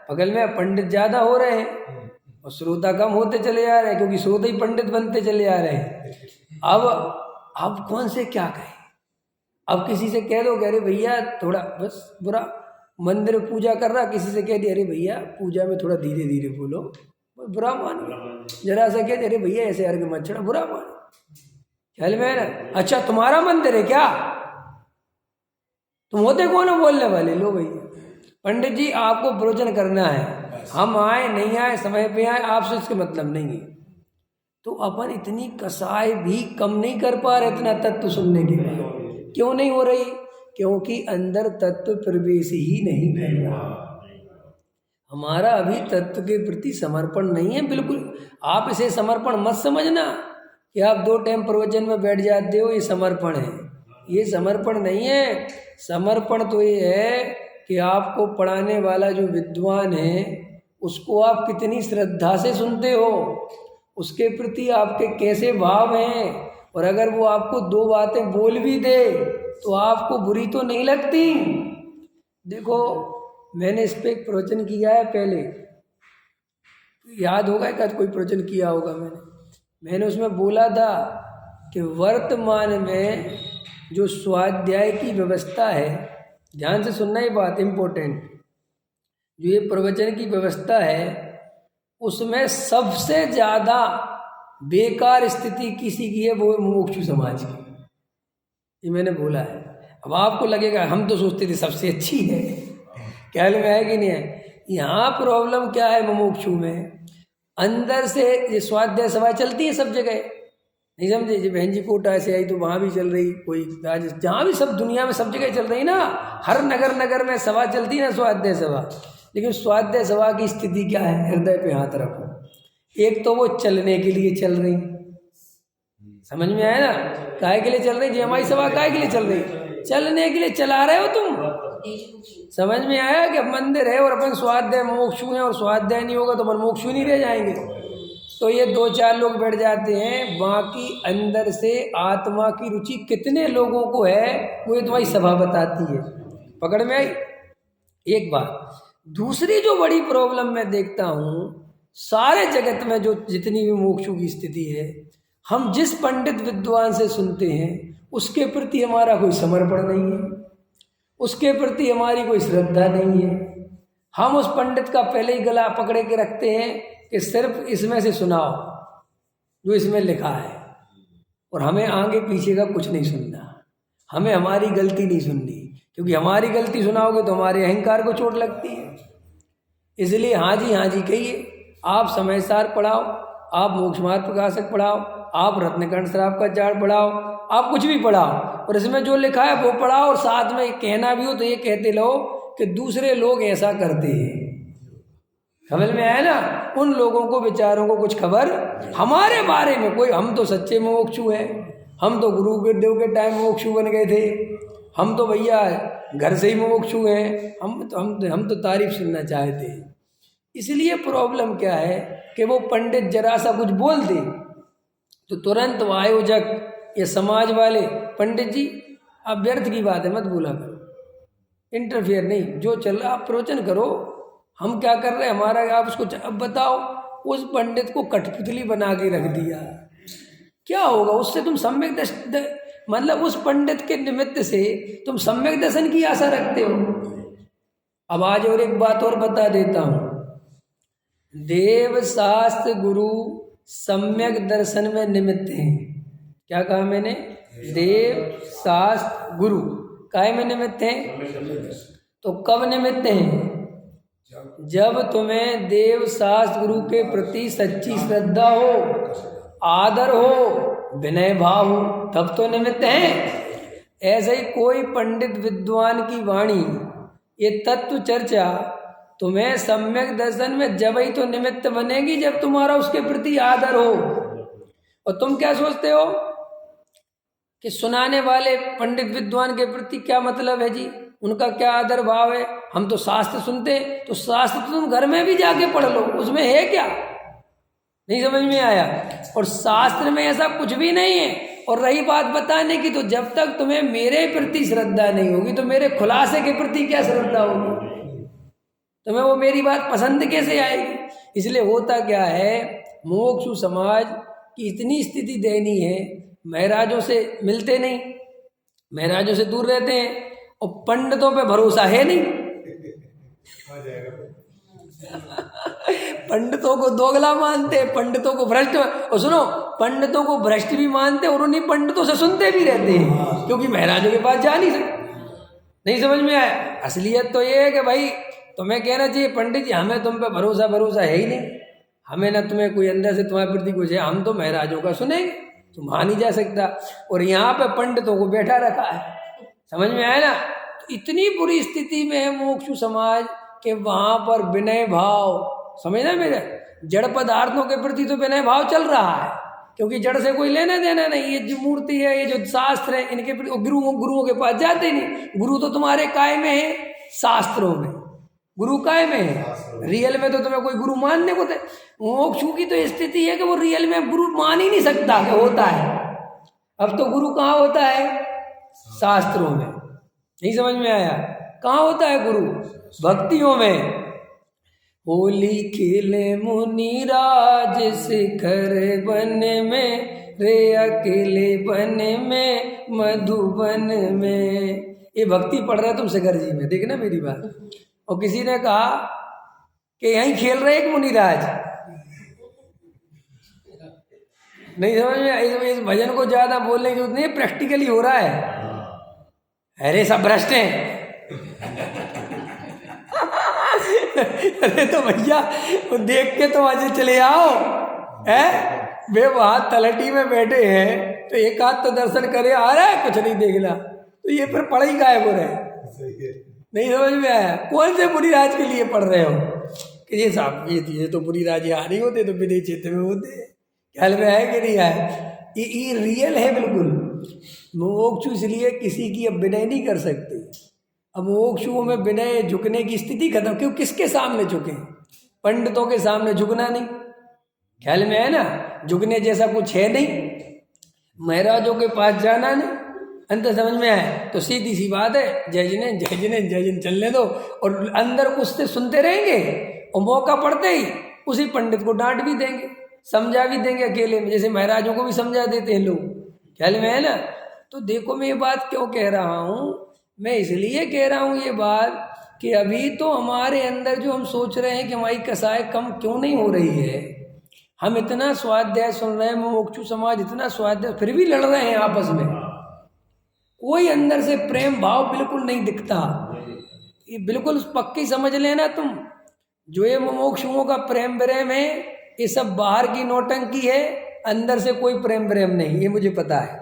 Speaker 1: बगल में पंडित ज्यादा हो रहे हैं और श्रोता कम होते चले जा रहे हैं, क्योंकि श्रोता ही पंडित बनते चले जा रहे हैं। अब कौन से क्या कहे। अब किसी से कह दो, कह रहे भैया थोड़ा बस बुरा, मंदिर में पूजा कर रहा, किसी से कह दिया अरे भैया पूजा में थोड़ा धीरे धीरे बोलो, बुरा मान गया। जरा सा कह दे अरे भैया ऐसे अर्घ मत चढ़ा, बुरा मान। ख्याल में है ना। अच्छा तुम्हारा मंदिर है क्या, तुम होते कौन हो बोलने वाले। लो भैया पंडित जी आपको प्रवचन करना है, हम आए नहीं आए समय पे आए, आपसे इसके मतलब नहीं है। तो अपन इतनी कसाई भी कम नहीं कर पा रहे इतना तत्व सुनने के लिए। क्यों नहीं हो रही, क्योंकि अंदर तत्व प्रवेश ही नहीं कर रहा। हमारा अभी तत्व के प्रति समर्पण नहीं है बिल्कुल। आप इसे समर्पण मत समझना कि आप 2 टाइम प्रवचन में बैठ जाते हो, ये समर्पण है। ये समर्पण नहीं है। समर्पण तो ये है कि आपको पढ़ाने वाला जो विद्वान है उसको आप कितनी श्रद्धा से सुनते हो, उसके प्रति आपके कैसे भाव हैं। और अगर वो आपको 2 बातें बोल भी दे तो आपको बुरी तो नहीं लगती। देखो मैंने इस पे एक प्रवचन किया है पहले, याद होगा एक कोई प्रवचन किया होगा मैंने उसमें बोला था कि वर्तमान में जो स्वाध्याय की व्यवस्था है, ध्यान से सुनना ये बात इम्पोर्टेंट, जो ये प्रवचन की व्यवस्था है उसमें सबसे ज़्यादा बेकार स्थिति किसी की है, वो है मुमुक्षु समाज की। ये मैंने बोला है। अब आपको लगेगा हम तो सोचते थे सबसे अच्छी है, ख्याल में है कि नहीं है। यहाँ प्रॉब्लम क्या है मुमुक्षु में, अंदर से ये स्वाध्याय सभा चलती है सब जगह, नहीं समझे। जी बहन जी कोटा से आई तो वहाँ भी चल रही, कोई जहाँ भी सब दुनिया में सब जगह चल रही ना, हर नगर में सभा चलती है ना स्वाध्याय सभा। लेकिन स्वाध्याय सभा की स्थिति क्या है, हृदय पे हाथ रखो। एक तो वो चलने के लिए चल रही, समझ में आया ना, काहे के लिए चल रही जी हमारी सभा, काहे के लिए चल रही, चलने के लिए चला रहे हो तुम। समझ में आया कि मंदिर है और अपन स्वाध्याय मोक्षु हैं, और स्वाध्याय नहीं होगा तो अपन मोक्षु नहीं रह जाएंगे। तो ये 2-4 लोग बैठ जाते हैं, बाकी अंदर से आत्मा की रुचि कितने लोगों को है वो तुम्हारी सभा बताती है। पकड़ में आई एक बात। दूसरी जो बड़ी प्रॉब्लम मैं देखता हूँ सारे जगत में, जो जितनी भी मोक्षु की स्थिति है, हम जिस पंडित विद्वान से सुनते हैं उसके प्रति हमारा कोई समर्पण नहीं है, उसके प्रति हमारी कोई श्रद्धा नहीं है। हम उस पंडित का पहले ही गला पकड़े के रखते हैं कि सिर्फ इसमें से सुनाओ जो इसमें लिखा है, और हमें आगे पीछे का कुछ नहीं सुनना, हमें हमारी गलती नहीं सुननी, क्योंकि हमारी गलती सुनाओगे तो हमारे अहंकार को चोट लगती है। इसलिए हाँ जी कहिए। आप समय सार पढ़ाओ, आप मोक्ष मार्ग प्रकाशक पढ़ाओ, आप रत्नकंठ श्राप का चार्ट पढ़ाओ, आप कुछ भी पढ़ाओ, और इसमें जो लिखा है वो पढ़ाओ, और साथ में कहना भी हो तो ये कहते रहो कि दूसरे लोग ऐसा करते हैं। समझ में आया ना, उन लोगों को बेचारों को कुछ खबर हमारे बारे में कोई, हम तो सच्चे मोक्षु हैं, हम तो गुरु गुरुदेव के टाइम मोक्षु बन गए थे, हम तो भैया घर से ही मोक्षु हैं, हम तो तारीफ सुनना चाहते हैं। इसलिए प्रॉब्लम क्या है कि वो पंडित जरा सा कुछ बोल दे तो तुरंत वो आयोजक या समाज वाले, पंडित जी आप व्यर्थ की बात है मत बोला करो, इंटरफेयर नहीं, जो चल रहा आप प्रवचन करो, हम क्या कर रहे हैं हमारा आप उसको अब बताओ। उस पंडित को कठपुतली बना के रख दिया, क्या होगा उससे? तुम सम्यक मतलब उस पंडित के निमित्त से तुम सम्यक दर्शन की आशा रखते हो। अब आज और एक बात और बता देता हूँ, देव शास्त्र गुरु सम्यक दर्शन में निमित्त हैं। क्या कहा मैंने? देव शास्त्र गुरु काय में निमित्त हैं? तो कब निमित्त हैं? जब तुम्हें देव शास्त्र गुरु के प्रति सच्ची श्रद्धा हो, आदर हो, विनय भाव हो, तब तो निमित्त हैं। ऐसे ही कोई पंडित विद्वान की वाणी, ये तत्व चर्चा तुम्हें सम्यक दर्शन में जब ही तो निमित्त बनेगी जब तुम्हारा उसके प्रति आदर हो। और तुम क्या सोचते हो कि सुनाने वाले पंडित विद्वान के प्रति क्या मतलब है जी, उनका क्या आदर भाव है? हम तो शास्त्र सुनते हैं, तो शास्त्र तो तुम घर में भी जाके पढ़ लो, उसमें है क्या? नहीं समझ में आया? और शास्त्र में ऐसा कुछ भी नहीं है। और रही बात बताने की, तो जब तक तुम्हें मेरे प्रति श्रद्धा नहीं होगी तो मेरे खुलासे के प्रति क्या श्रद्धा होगी? तुम्हें वो मेरी बात पसंद कैसे आएगी? इसलिए होता क्या है, मुमुक्षु समाज की इतनी स्थिति दयनीय है, महराजों से मिलते नहीं, महराजों से दूर रहते हैं, और पंडितों पे भरोसा है नहीं। पंडितों को दोगला मानते, पंडितों को भ्रष्ट, और सुनो, पंडितों को भ्रष्ट भी मानते और उन्हीं पंडितों से सुनते भी रहते हैं, क्योंकि महाराजों के पास जा नहीं सकते। नहीं समझ में आया? असलियत तो ये है कि भाई तुम्हें कहना चाहिए, पंडित जी हमें तुम पे भरोसा है ही नहीं, हमें ना तुम्हें कोई अंदर से तुम्हारे प्रति कुछ है, हम तो महाराजों का सुनेंगे, तुम मान नहीं जा सकता। और यहाँ पे पंडितों को बैठा रखा है, समझ में आया ना? तो इतनी बुरी स्थिति में है मुमुक्षु समाज कि वहां पर विनय भाव, समझना मेरे, जड़ पदार्थों के प्रति तो विनय भाव चल रहा है, क्योंकि जड़ से कोई लेना देना नहीं। ये जो मूर्ति है, ये जो शास्त्र है, इनके प्रति गुरुओं के पास जाते नहीं। गुरु तो तुम्हारे काय में है? शास्त्रों में। गुरु काय में है? रियल में तो तुम्हें कोई गुरु मानने को, मोक्षु की तो स्थिति है कि वो रियल में गुरु मान ही नहीं सकता कि होता है। अब तो गुरु कहाँ होता है? शास्त्रों में। नहीं समझ में आया? कहाँ होता है गुरु? भक्तियों में। होली खेले मुनिराज शिखर वन में, रे अकेले वन में, मधुबन में। ये भक्ति पढ़ रहे तुम शिखर जी में, देखना मेरी बात। और किसी ने कहा कि यहीं खेल रहे एक मुनिराज। नहीं समझ में? इस भजन को ज्यादा बोलने की जरूरत नहीं, प्रैक्टिकली हो रहा है। अरे सब भ्रष्ट हैं। अरे तो भैया वो देख के तो आज चले आओ, है वे वहां तलटी में बैठे हैं, तो एक आध तो दर्शन करे, आ रहा है कुछ नहीं देखना, तो ये फिर पढ़ ही गायब हो रहे। नहीं समझ में आया? कौन से बुरी राज के लिए पढ़ रहे हो कि ये साहब ये तो बुरी राज यहाँ नहीं होते तो विदेश क्षेत्र में होते? ख्याल में आए कि नहीं आए? ये रियल है बिल्कुल। मोक्षु इसलिए किसी की अब विनय नहीं कर सकते। अब मोक्षुओं में विनय झुकने की स्थिति खत्म। क्यों? किसके सामने झुके? पंडितों के सामने झुकना नहीं। ख्याल में है ना? झुकने जैसा कुछ है नहीं, महाराजों के पास जाना नहीं। अंदर समझ में आए तो सीधी सी बात है, जय जिने चलने दो, और अंदर उससे सुनते रहेंगे, और मौका पड़ते ही उसी पंडित को डांट भी देंगे, समझा भी देंगे अकेले में, जैसे महाराजों को भी समझा देते हैं लोग। ख्याल में है ना? तो देखो मैं ये बात क्यों कह रहा हूँ, मैं इसलिए कह रहा हूँ ये बात कि अभी तो हमारे अंदर जो हम सोच रहे हैं कि हमारी कसाई कम क्यों नहीं हो रही है, हम इतना स्वाध्याय सुन रहे हैं, मुमुक्षु समाज इतना स्वाध्याय, फिर भी लड़ रहे हैं आपस में। कोई अंदर से प्रेम भाव बिल्कुल नहीं दिखता। ये बिल्कुल पक्की समझ लेना तुम, जो ये मुमुक्षुओं का प्रेम प्रेम है, ये सब बाहर की नौटंकी है, अंदर से कोई प्रेम प्रेम नहीं, ये मुझे पता है।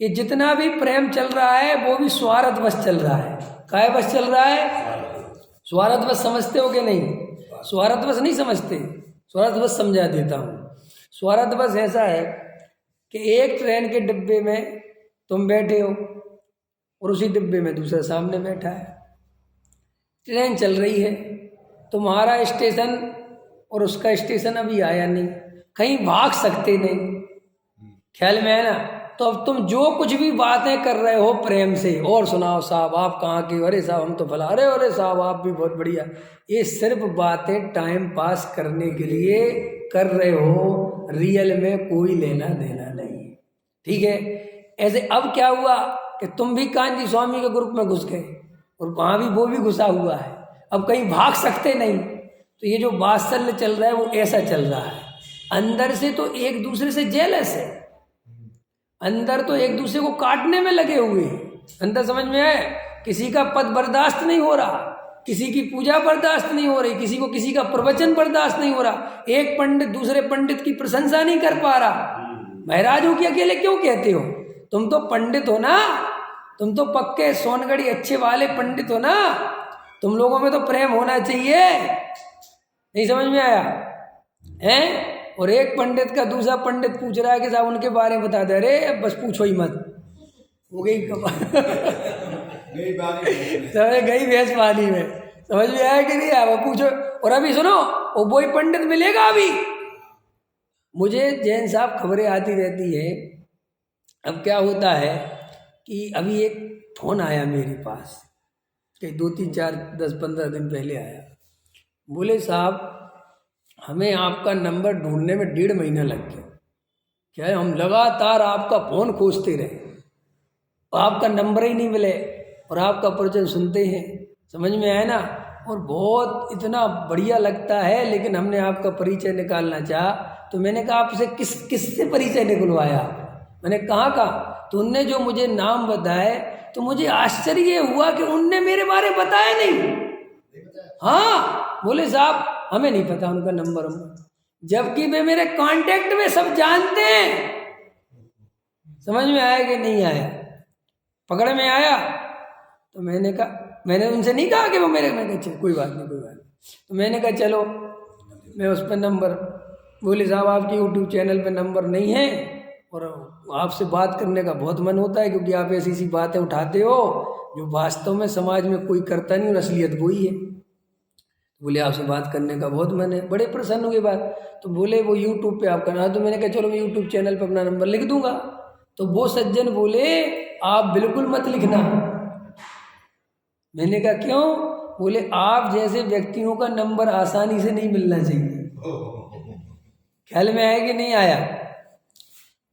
Speaker 1: ये जितना भी प्रेम चल रहा है वो भी स्वार्थवश चल रहा है। काय वश चल रहा है? स्वार्थवश समझते हो कि नहीं? स्वार्थवश नहीं समझते, स्वार्थवश समझा देता हूँ। स्वार्थवश ऐसा है कि एक ट्रेन के डिब्बे में तुम बैठे हो और उसी डिब्बे में दूसरा सामने बैठा है, ट्रेन चल रही है, तुम्हारा स्टेशन और उसका स्टेशन अभी आया नहीं, कहीं भाग सकते नहीं। ख्याल में है ना? तो अब तुम जो कुछ भी बातें कर रहे हो प्रेम से, और सुनाओ साहब आप कहाँ के, अरे साहब हम तो फला, अरे साहब आप भी बहुत बढ़िया, ये सिर्फ बातें टाइम पास करने के लिए कर रहे हो, रियल में कोई लेना देना नहीं। ठीक है? ऐसे अब क्या हुआ कि तुम भी कांजी स्वामी के ग्रुप में घुस गए और वहाँ भी वो भी घुसा हुआ है, अब कहीं भाग सकते नहीं। तो ये जो वात्सल्य चल रहा है वो ऐसा चल रहा है, अंदर से तो एक दूसरे से जेलस है, अंदर तो एक दूसरे को काटने में लगे हुए हैं। अंदर समझ में आए, किसी का पद बर्दाश्त नहीं हो रहा, किसी की पूजा बर्दाश्त नहीं हो रही, किसी को किसी का प्रवचन बर्दाश्त नहीं हो रहा, एक पंडित दूसरे पंडित की प्रशंसा नहीं कर पा रहा। महाराज हो कि अकेले क्यों कहते हो? तुम तो पंडित हो ना, तुम तो पक्के सोनगढ़ी अच्छे वाले पंडित हो ना, तुम लोगों में तो प्रेम होना चाहिए। नहीं समझ में आया हैं? और एक पंडित का दूसरा पंडित पूछ रहा है कि साहब उनके बारे में बता दे। अरे बस पूछो ही मत, हो गई गई भैंस पानी में। समझ में आया कि नहीं आया? वो पूछो। और अभी सुनो, वो वही पंडित मिलेगा अभी। मुझे जैन साहब खबरें आती रहती है। अब क्या होता है कि अभी एक फोन आया मेरे पास, कि 2 3 4 10 15 दिन पहले आया। बोले साहब हमें आपका नंबर ढूंढने में 1.5 महीना लग गया। क्या है, हम लगातार आपका फ़ोन खोजते रहे, आपका नंबर ही नहीं मिले, और आपका प्रवचन सुनते हैं। समझ में आया ना? और बहुत इतना बढ़िया लगता है, लेकिन हमने आपका परिचय निकालना चाहा तो मैंने कहा आपसे किससे परिचय निकलवाया? मैंने कहाँ का? तो उनने जो मुझे नाम बताए तो मुझे आश्चर्य हुआ कि उनने मेरे बारे में बताया नहीं। हाँ, बोले साहब हमें नहीं पता उनका नंबर, जबकि वे मेरे कांटेक्ट में सब जानते हैं। समझ में आया कि नहीं आया? पकड़ में आया? तो मैंने कहा, मैंने उनसे नहीं कहा कि वो मेरे, मैं कहा कोई बात नहीं कोई बात नहीं। तो मैंने कहा चलो मैं उस पर नंबर, बोले साहब आपके यूट्यूब चैनल पे नंबर नहीं है, और आपसे बात करने का बहुत मन होता है, क्योंकि आप ऐसी ऐसी बातें उठाते हो जो वास्तव में समाज में कोई करता नहीं, और असलियत वही है। बोले आपसे बात करने का बहुत मन है। बड़े प्रसन्न हुए बात। तो बोले वो यूट्यूब पे आपका नाम, तो मैंने कहा चलो मैं यूट्यूब चैनल पे अपना नंबर लिख दूंगा। तो वो सज्जन बोले आप बिल्कुल मत लिखना। मैंने कहा क्यों? बोले आप जैसे व्यक्तियों का नंबर आसानी से नहीं मिलना चाहिए। ख्याल में आया कि नहीं आया?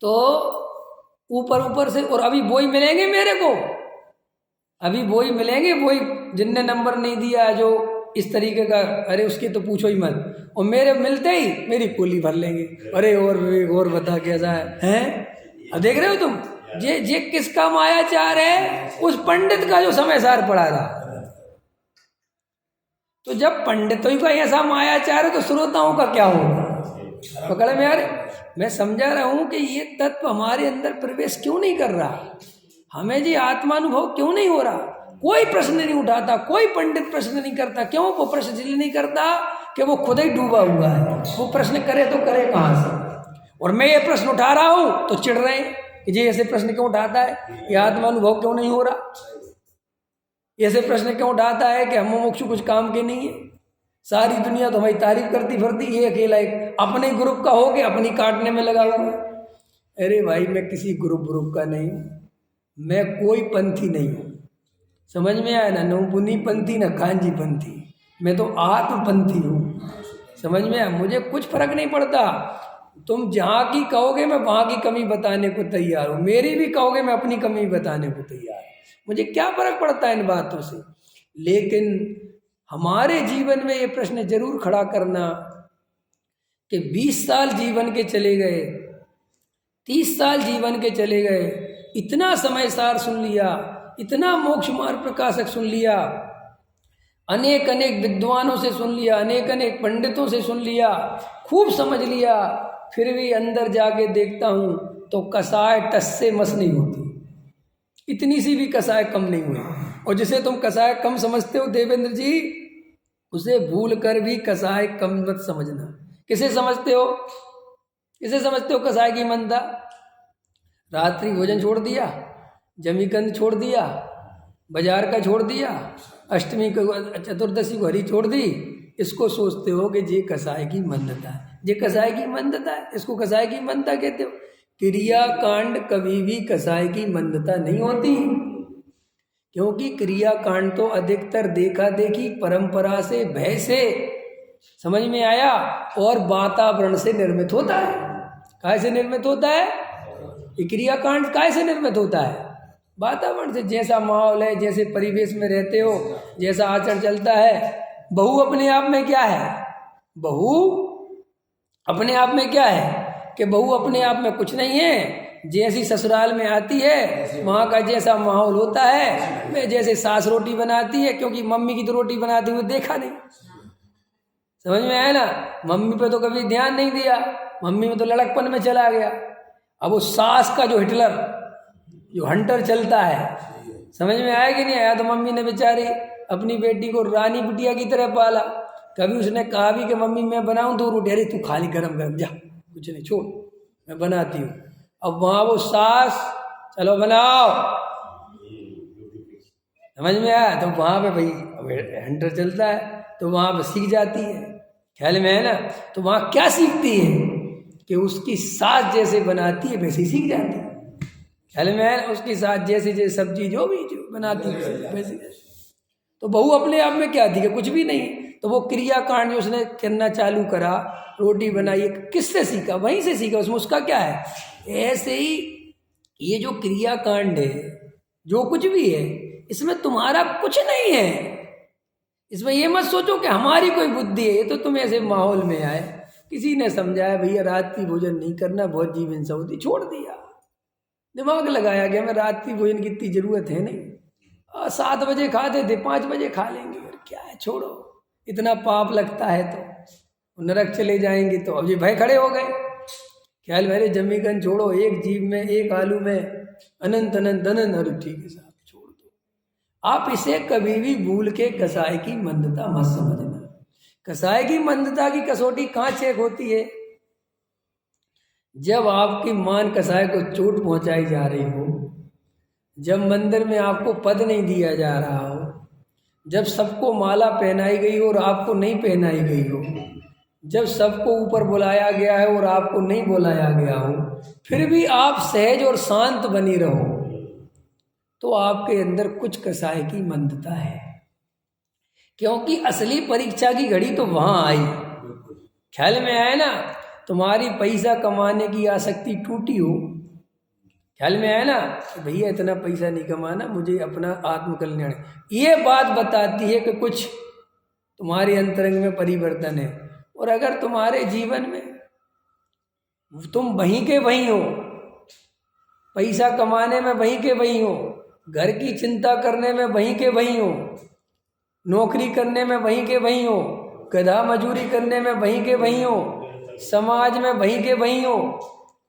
Speaker 1: तो ऊपर ऊपर से, और अभी वही मिलेंगे मेरे को, अभी वही मिलेंगे, वही जिनने नंबर नहीं दिया, जो इस तरीके का, अरे उसके तो पूछो ही मत। और मेरे मिलते ही मेरी कुली भर लेंगे, अरे और बता कैसा है? अब देख रहे हो तुम, ये किसका मायाचार है? उस पंडित का जो समय सार पड़ा रहा। तो जब पंडितों का ऐसा मायाचार है तो श्रोताओं का क्या होगा? पकड़ में यार, मैं समझा रहा हूं कि ये तत्व हमारे अंदर प्रवेश क्यों नहीं कर रहा, हमें जी आत्मानुभव क्यों नहीं हो रहा। कोई प्रश्न नहीं उठाता, कोई पंडित प्रश्न नहीं करता। क्यों? वो प्रश्न इसलिए नहीं करता कि वो खुद ही डूबा हुआ है। वो प्रश्न करे तो करे कहाँ से? और मैं ये प्रश्न उठा रहा हूँ तो चिढ़ रहे हैं कि जी ऐसे प्रश्न क्यों उठाता है, ये आत्मानुभव क्यों नहीं हो रहा, ऐसे प्रश्न क्यों उठाता है कि हम मोक्ष कुछ काम के नहीं है। सारी दुनिया तो हमारी तारीफ करती फिरती, ये अकेला एक अपने ग्रुप का हो के अपनी काटने में लगा हुआ है। अरे भाई मैं किसी ग्रुप का नहीं हूँ, मैं कोई पंथी नहीं हूँ। समझ में आया ना? न पुनी पंथी न कांजी पंथी, मैं तो आत्मपंथी हूँ। समझ में आया? मुझे कुछ फर्क नहीं पड़ता, तुम जहाँ की कहोगे मैं वहाँ की कमी बताने को तैयार हूँ, मेरी भी कहोगे मैं अपनी कमी बताने को तैयार हूँ। मुझे क्या फर्क पड़ता है इन बातों से। लेकिन हमारे जीवन में ये प्रश्न जरूर खड़ा करना कि 20 साल जीवन के चले गए, 30 साल जीवन के चले गए, इतना समय सार सुन लिया, इतना मोक्ष मार्ग प्रकाशक सुन लिया, अनेक अनेक विद्वानों से सुन लिया, अनेक अनेक पंडितों से सुन लिया, खूब समझ लिया, फिर भी अंदर जाके देखता हूँ तो कसाय टस से मस नहीं होती, इतनी सी भी कसाय कम नहीं हुई। और जिसे तुम कसाय कम समझते हो देवेंद्र जी, उसे भूल कर भी कसाय कम मत समझना। किसे समझते हो? किसे समझते हो कसाय की मनता? रात्रि भोजन छोड़ दिया, जमीकंद छोड़ दिया, बाजार का छोड़ दिया, अष्टमी को चतुर्दशी को हरी छोड़ दी, इसको सोचते हो कि ये कसाय की मंदता है, ये कसाय की मंदता है, इसको कसाय की मंदता कहते हो। क्रिया कांड कभी भी कसाय की मंदता नहीं होती, क्योंकि क्रिया कांड तो अधिकतर देखा देखी, परंपरा से, भय से, समझ में आया, और वातावरण से निर्मित होता है। काहे से निर्मित होता है? ये क्रिया कांड काहे से निर्मित होता है? वातावरण से। जैसा माहौल है, जैसे परिवेश में रहते हो, जैसा आचरण चलता है। बहू अपने आप में क्या है? बहू अपने आप में क्या है कि बहू अपने आप में कुछ नहीं है, जैसी ससुराल में आती है वहाँ का जैसा माहौल होता है, मैं जैसे सास रोटी बनाती है, क्योंकि मम्मी की तो रोटी बनाती हुई देखा नहीं, समझ में आया ना। मम्मी पे तो कभी ध्यान नहीं दिया, मम्मी में तो लड़कपन में चला गया। अब वो सास का जो हिटलर, जो हंटर चलता है, समझ में आया कि नहीं आया। तो मम्मी ने बेचारी अपनी बेटी को रानी बिटिया की तरह पाला। कभी उसने कहा भी कि मम्मी मैं बनाऊं तो रोटी, अरे तू खाली गरम गरम जा, कुछ नहीं छोड़ मैं बनाती हूँ। अब वहाँ वो सास, चलो बनाओ, समझ में आया। तो वहाँ पे भाई हंटर चलता है तो वहाँ पे सीख जाती है, ख्याल में है ना। तो वहाँ क्या सीखती है कि उसकी सास जैसे बनाती है वैसे ही सीख जाती है, ख्याल में है। उसकी सास जैसे जैसे सब्जी जो भी जो बनाती है वैसे। तो बहू अपने आप में क्या थी कि कुछ भी नहीं। तो वो क्रियाकांड जो उसने करना चालू करा, रोटी बनाई, किससे सीखा? वहीं से सीखा। उसमें उसका क्या है? ऐसे ही ये जो क्रियाकांड है, जो कुछ भी है, इसमें तुम्हारा कुछ नहीं है। इसमें ये मत सोचो कि हमारी कोई बुद्धि है। ये तो तुम ऐसे माहौल में आए, किसी ने समझाया भैया रात की भोजन नहीं करना, बहुत जीव हिंसा होती, छोड़ दिया। दिमाग लगाया गया मैं रात की भोजन की इतनी जरूरत है नहीं, 7 बजे खाते थे 5 बजे खा लेंगे, और क्या है, छोड़ो, इतना पाप लगता है तो नरक चले जाएंगे। तो अब ये भय खड़े हो गए, ख्याल मेरे जमीकन छोड़ो, एक जीव में, एक आलू में अनंत अनंत अनंत, और ठीक है साहब छोड़ दो। आप इसे कभी भी भूल के कसाई की मंदता मत समझना। कसाई की मंदता की कसौटी कहाँ चेक होती है? जब आपकी मान कसाई को चोट पहुंचाई जा रही हो, जब मंदिर में आपको पद नहीं दिया जा रहा हो, जब सबको माला पहनाई गई हो और आपको नहीं पहनाई गई हो, जब सबको ऊपर बुलाया गया है और आपको नहीं बुलाया गया हो, फिर भी आप सहज और शांत बनी रहो, तो आपके अंदर कुछ कसाई की मंदता है। क्योंकि असली परीक्षा की घड़ी तो वहां आई, ख्याल में आया ना। तुम्हारी पैसा कमाने की आसक्ति टूटी हो, ख्याल में आया ना कि भैया इतना पैसा नहीं कमाना, मुझे अपना आत्मकल्याण, ये बात बताती है कि कुछ तुम्हारे अंतरंग में परिवर्तन है। और अगर तुम्हारे जीवन में तुम वहीं के वहीं हो, पैसा कमाने में वहीं के वहीं हो, घर की चिंता करने में वहीं के वहीं हो, नौकरी करने में वहीं के वहीं हो, गधा मजूरी करने में वहीं के वहीं हो, समाज में वहीं के वहीं हो,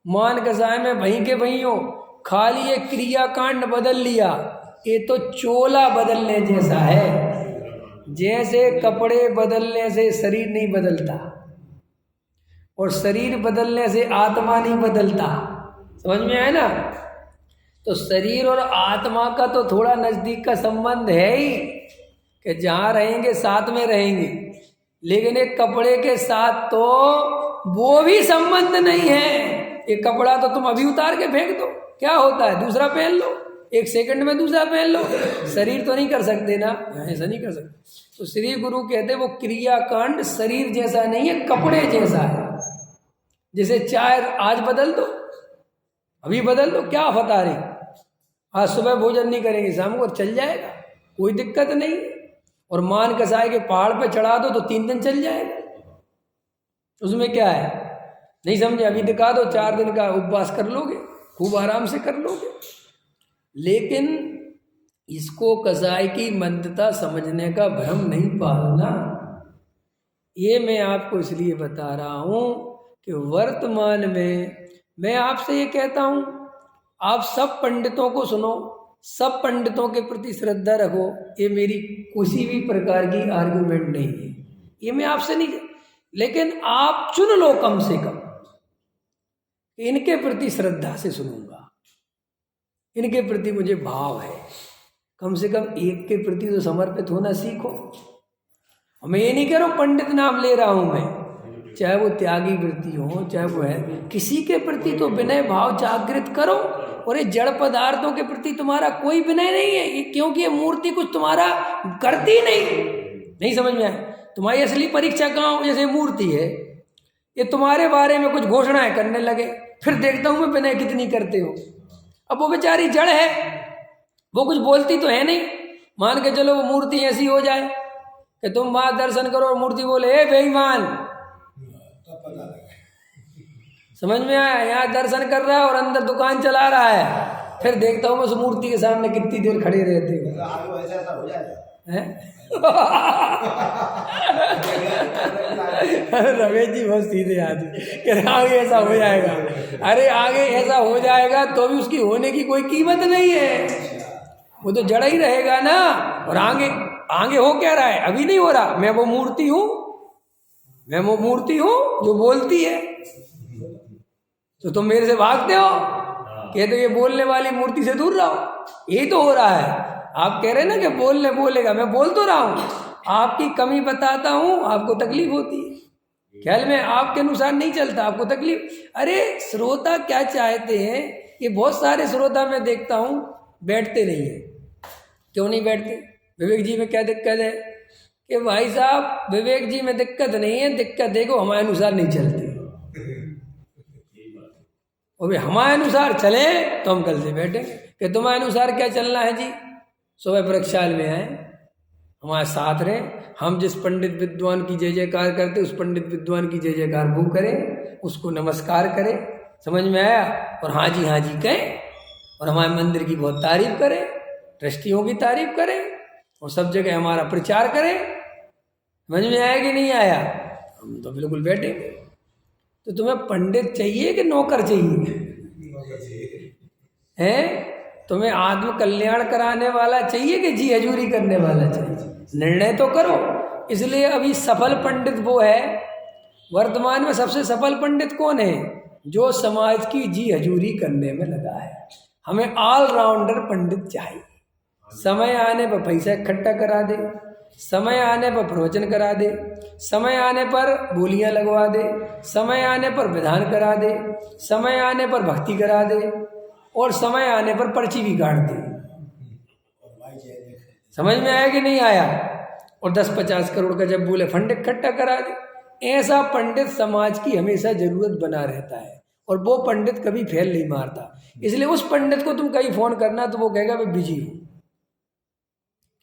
Speaker 1: मान कसाय में वहीं के वहीं हो, खाली ये क्रियाकांड बदल लिया। ये तो चोला बदलने जैसा है, जैसे कपड़े बदलने से शरीर नहीं बदलता और शरीर बदलने से आत्मा नहीं बदलता, समझ में आया ना। तो शरीर और आत्मा का तो थोड़ा नजदीक का संबंध है ही कि जहाँ रहेंगे साथ में रहेंगे, लेकिन एक कपड़े के साथ तो वो भी संबंध नहीं है। एक कपड़ा तो तुम अभी उतार के फेंक दो, क्या होता है, दूसरा पहन लो, 1 सेकंड में दूसरा पहन लो। शरीर तो नहीं कर सकते ना, ऐसा नहीं कर सकते। तो श्री गुरु कहते वो क्रियाकांड शरीर जैसा नहीं है, कपड़े जैसा है। जैसे चाय आज बदल दो, अभी बदल दो, क्या फता रही, आज सुबह भोजन नहीं करेंगे, शाम को चल जाएगा, कोई दिक्कत नहीं। और मान कसाई के पहाड़ पे चढ़ा दो तो 3 दिन चल जाएगा, उसमें क्या है, नहीं समझे, अभी दिखा दो 4 दिन का उपवास कर लोगे, खूब आराम से कर लोगे। लेकिन इसको कसाई की मंदता समझने का भ्रम नहीं पालना। ये मैं आपको इसलिए बता रहा हूँ कि वर्तमान में मैं आपसे ये कहता हूँ, आप सब पंडितों को सुनो, सब पंडितों के प्रति श्रद्धा रखो, ये मेरी किसी भी प्रकार की आर्गुमेंट नहीं है, ये मैं आपसे नहीं, लेकिन आप चुन लो कम से कम, इनके प्रति श्रद्धा से सुनूंगा, इनके प्रति मुझे भाव है, कम से कम एक के प्रति तो समर्पित होना सीखो। मैं ये नहीं कह रहा हूँ, पंडित नाम ले रहा हूं मैं, चाहे वो त्यागी वृत्ति हो, चाहे वो है, किसी के प्रति तो विनय भाव जागृत करो। और ये जड़ पदार्थों के प्रति तुम्हारा कोई विनय नहीं है, ये क्योंकि ये मूर्ति कुछ तुम्हारा करती नहीं समझ में आए। तुम्हारी असली परीक्षा कहाँ हो, जैसे मूर्ति है, ये तुम्हारे बारे में कुछ घोषणाएं करने लगे, फिर देखता हूं मैं विनय कितनी करते हो। अब वो बेचारी जड़ है, वो कुछ बोलती तो है नहीं, मान के चलो वो मूर्ति ऐसी हो जाए कि तुम वहां दर्शन करो और मूर्ति बोले ए बेईमान, समझ में आया? यहाँ दर्शन कर रहा है और अंदर दुकान चला रहा है, फिर देखता हूँ मैं उस मूर्ति के सामने कितनी देर खड़े रहते हो
Speaker 2: तो आगे वैसा ऐसा हो जाएगा।
Speaker 1: हैं? रमेश जी बहुत सीधे आदमी कि आगे ऐसा हो जाएगा। अरे आगे ऐसा हो जाएगा तो भी उसकी होने की कोई कीमत नहीं है, वो तो जड़ा ही रहेगा ना। और आगे आगे हो क्या रहा है? अभी नहीं हो रहा। मैं वो मूर्ति हूँ, मैं वो मूर्ति हूँ जो बोलती है। तो तुम मेरे से भागते हो, कहते ये बोलने वाली मूर्ति से दूर रहो। यही तो हो रहा है। आप कह रहे हैं ना कि बोलने बोलेगा, मैं बोल तो रहा हूँ, आपकी कमी बताता हूँ, आपको तकलीफ होती है। ख्याल में आपके अनुसार नहीं चलता, आपको तकलीफ। अरे श्रोता क्या चाहते हैं? ये बहुत सारे श्रोता मैं देखता हूँ बैठते नहीं है। क्यों नहीं बैठते? विवेक जी में क्या दिक्कत है? कि भाई साहब विवेक जी में दिक्कत नहीं है, दिक्कत देखो हमारे अनुसार नहीं चलती। और भाई हमारे अनुसार चले तो हम कल से बैठेंगे। कि तुम्हारे अनुसार क्या चलना है जी? सुबह प्रक्षाल में आए, हमारे साथ रहे, हम जिस पंडित विद्वान की जय जयकार करते उस पंडित विद्वान की जय जयकार वो करें, उसको नमस्कार करें। समझ में आया? और हाँ जी कहें, और हमारे मंदिर की बहुत तारीफ करें, ट्रस्टियों की तारीफ करें, और सब जगह हमारा प्रचार करें। समझ में आया कि नहीं आया? हम तो बिल्कुल बैठेंगे। तो तुम्हें पंडित चाहिए कि नौकर चाहिए? हैं? तुम्हें आत्म कल्याण कराने वाला चाहिए कि जी हजूरी करने वाला चाहिए? निर्णय तो करो। इसलिए अभी सफल पंडित वो है, वर्तमान में सबसे सफल पंडित कौन है? जो समाज की जी हजूरी करने में लगा है। हमें ऑलराउंडर पंडित चाहिए। समय आने पर पैसा इकट्ठा करा दे, समय आने पर प्रवचन करा दे, समय आने पर बोलियां लगवा दे, समय आने पर विधान करा दे, समय आने पर भक्ति करा दे, और समय आने पर पर्ची भी काट दे। समझ में आया कि नहीं आया? और 10-50 करोड़ का जब बोले फंड इकट्ठा करा दे। ऐसा पंडित समाज की हमेशा जरूरत बना रहता है, और वो पंडित कभी फेल नहीं मारता। इसलिए उस पंडित को तुम कहीं फोन करना तो वो कहेगा मैं बिजी हूँ।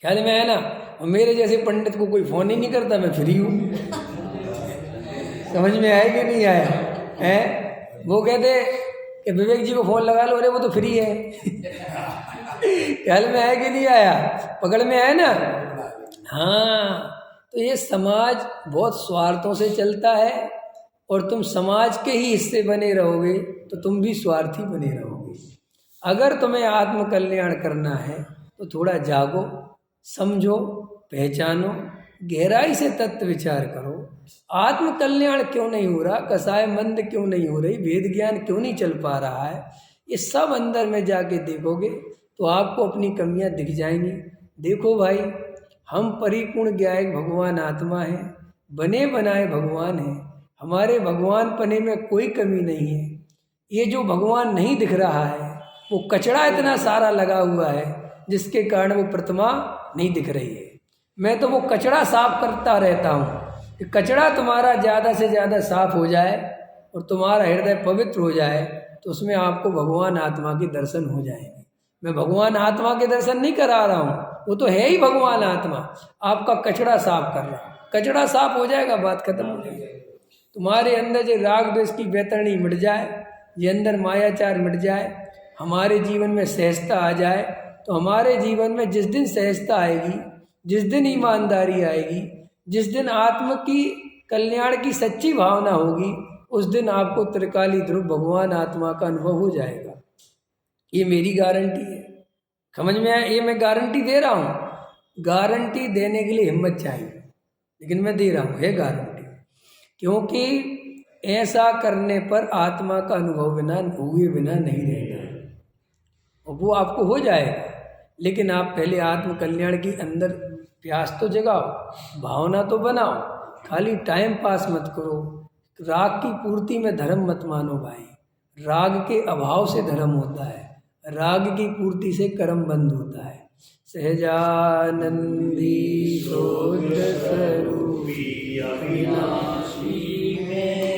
Speaker 1: ख्याल में है ना? और मेरे जैसे पंडित को कोई फोन ही नहीं करता, मैं फ्री हूँ। समझ में आया कि नहीं आया? है वो कहते कि विवेक जी को फोन लगा लो, अरे वो तो फ्री है। ख्याल में आया कि नहीं आया? पकड़ में आया ना? हाँ, तो ये समाज बहुत स्वार्थों से चलता है, और तुम समाज के ही हिस्से बने रहोगे तो तुम भी स्वार्थी बने रहोगे। अगर तुम्हें आत्म कल्याण करना है तो थोड़ा जागो, समझो, पहचानो, गहराई से तत्व विचार करो। आत्म कल्याण क्यों नहीं हो रहा? कसाय मंद क्यों नहीं हो रही? वेद ज्ञान क्यों नहीं चल पा रहा है? ये सब अंदर में जाके देखोगे तो आपको अपनी कमियां दिख जाएंगी। देखो भाई, हम परिपूर्ण ज्ञायक भगवान आत्मा है, बने बनाए भगवान है, हमारे भगवान पने में कोई कमी नहीं है। ये जो भगवान नहीं दिख रहा है वो कचरा इतना सारा लगा हुआ है जिसके कारण वो प्रतिमा नहीं दिख रही है। मैं तो वो कचरा साफ करता रहता हूँ कि कचरा तुम्हारा ज़्यादा से ज़्यादा साफ हो जाए और तुम्हारा हृदय पवित्र हो जाए, तो उसमें आपको भगवान आत्मा के दर्शन हो जाएंगे। मैं भगवान आत्मा के दर्शन नहीं करा रहा हूँ, वो तो है ही भगवान आत्मा। आपका कचरा साफ कर रहा हूँ, कचरा साफ हो जाएगा, बात खत्म हो जाएगी। तुम्हारे अंदर जो राग द्वेष की बैतरणी मिट जाए, ये अंदर मायाचार मिट जाए, हमारे जीवन में सहजता आ जाए, तो हमारे जीवन में जिस दिन सहजता आएगी, जिस दिन ईमानदारी आएगी, जिस दिन आत्म की कल्याण की सच्ची भावना होगी, उस दिन आपको त्रिकाली ध्रुव भगवान आत्मा का अनुभव हो जाएगा। ये मेरी गारंटी है। समझ में आया? ये मैं गारंटी दे रहा हूँ। गारंटी देने के लिए हिम्मत चाहिए, लेकिन मैं दे रहा हूँ, है गारंटी। क्योंकि ऐसा करने पर आत्मा का अनुभव हुए बिना नहीं रहेगा, और वो आपको हो जाएगा। लेकिन आप पहले आत्म कल्याण की अंदर प्यास तो जगाओ, भावना तो बनाओ। खाली टाइम पास मत करो। राग की पूर्ति में धर्म मत मानो भाई। राग के अभाव से धर्म होता है, राग की पूर्ति से कर्म बंद होता है। सहजानंदी शोध स्वरूपी अविनाशी में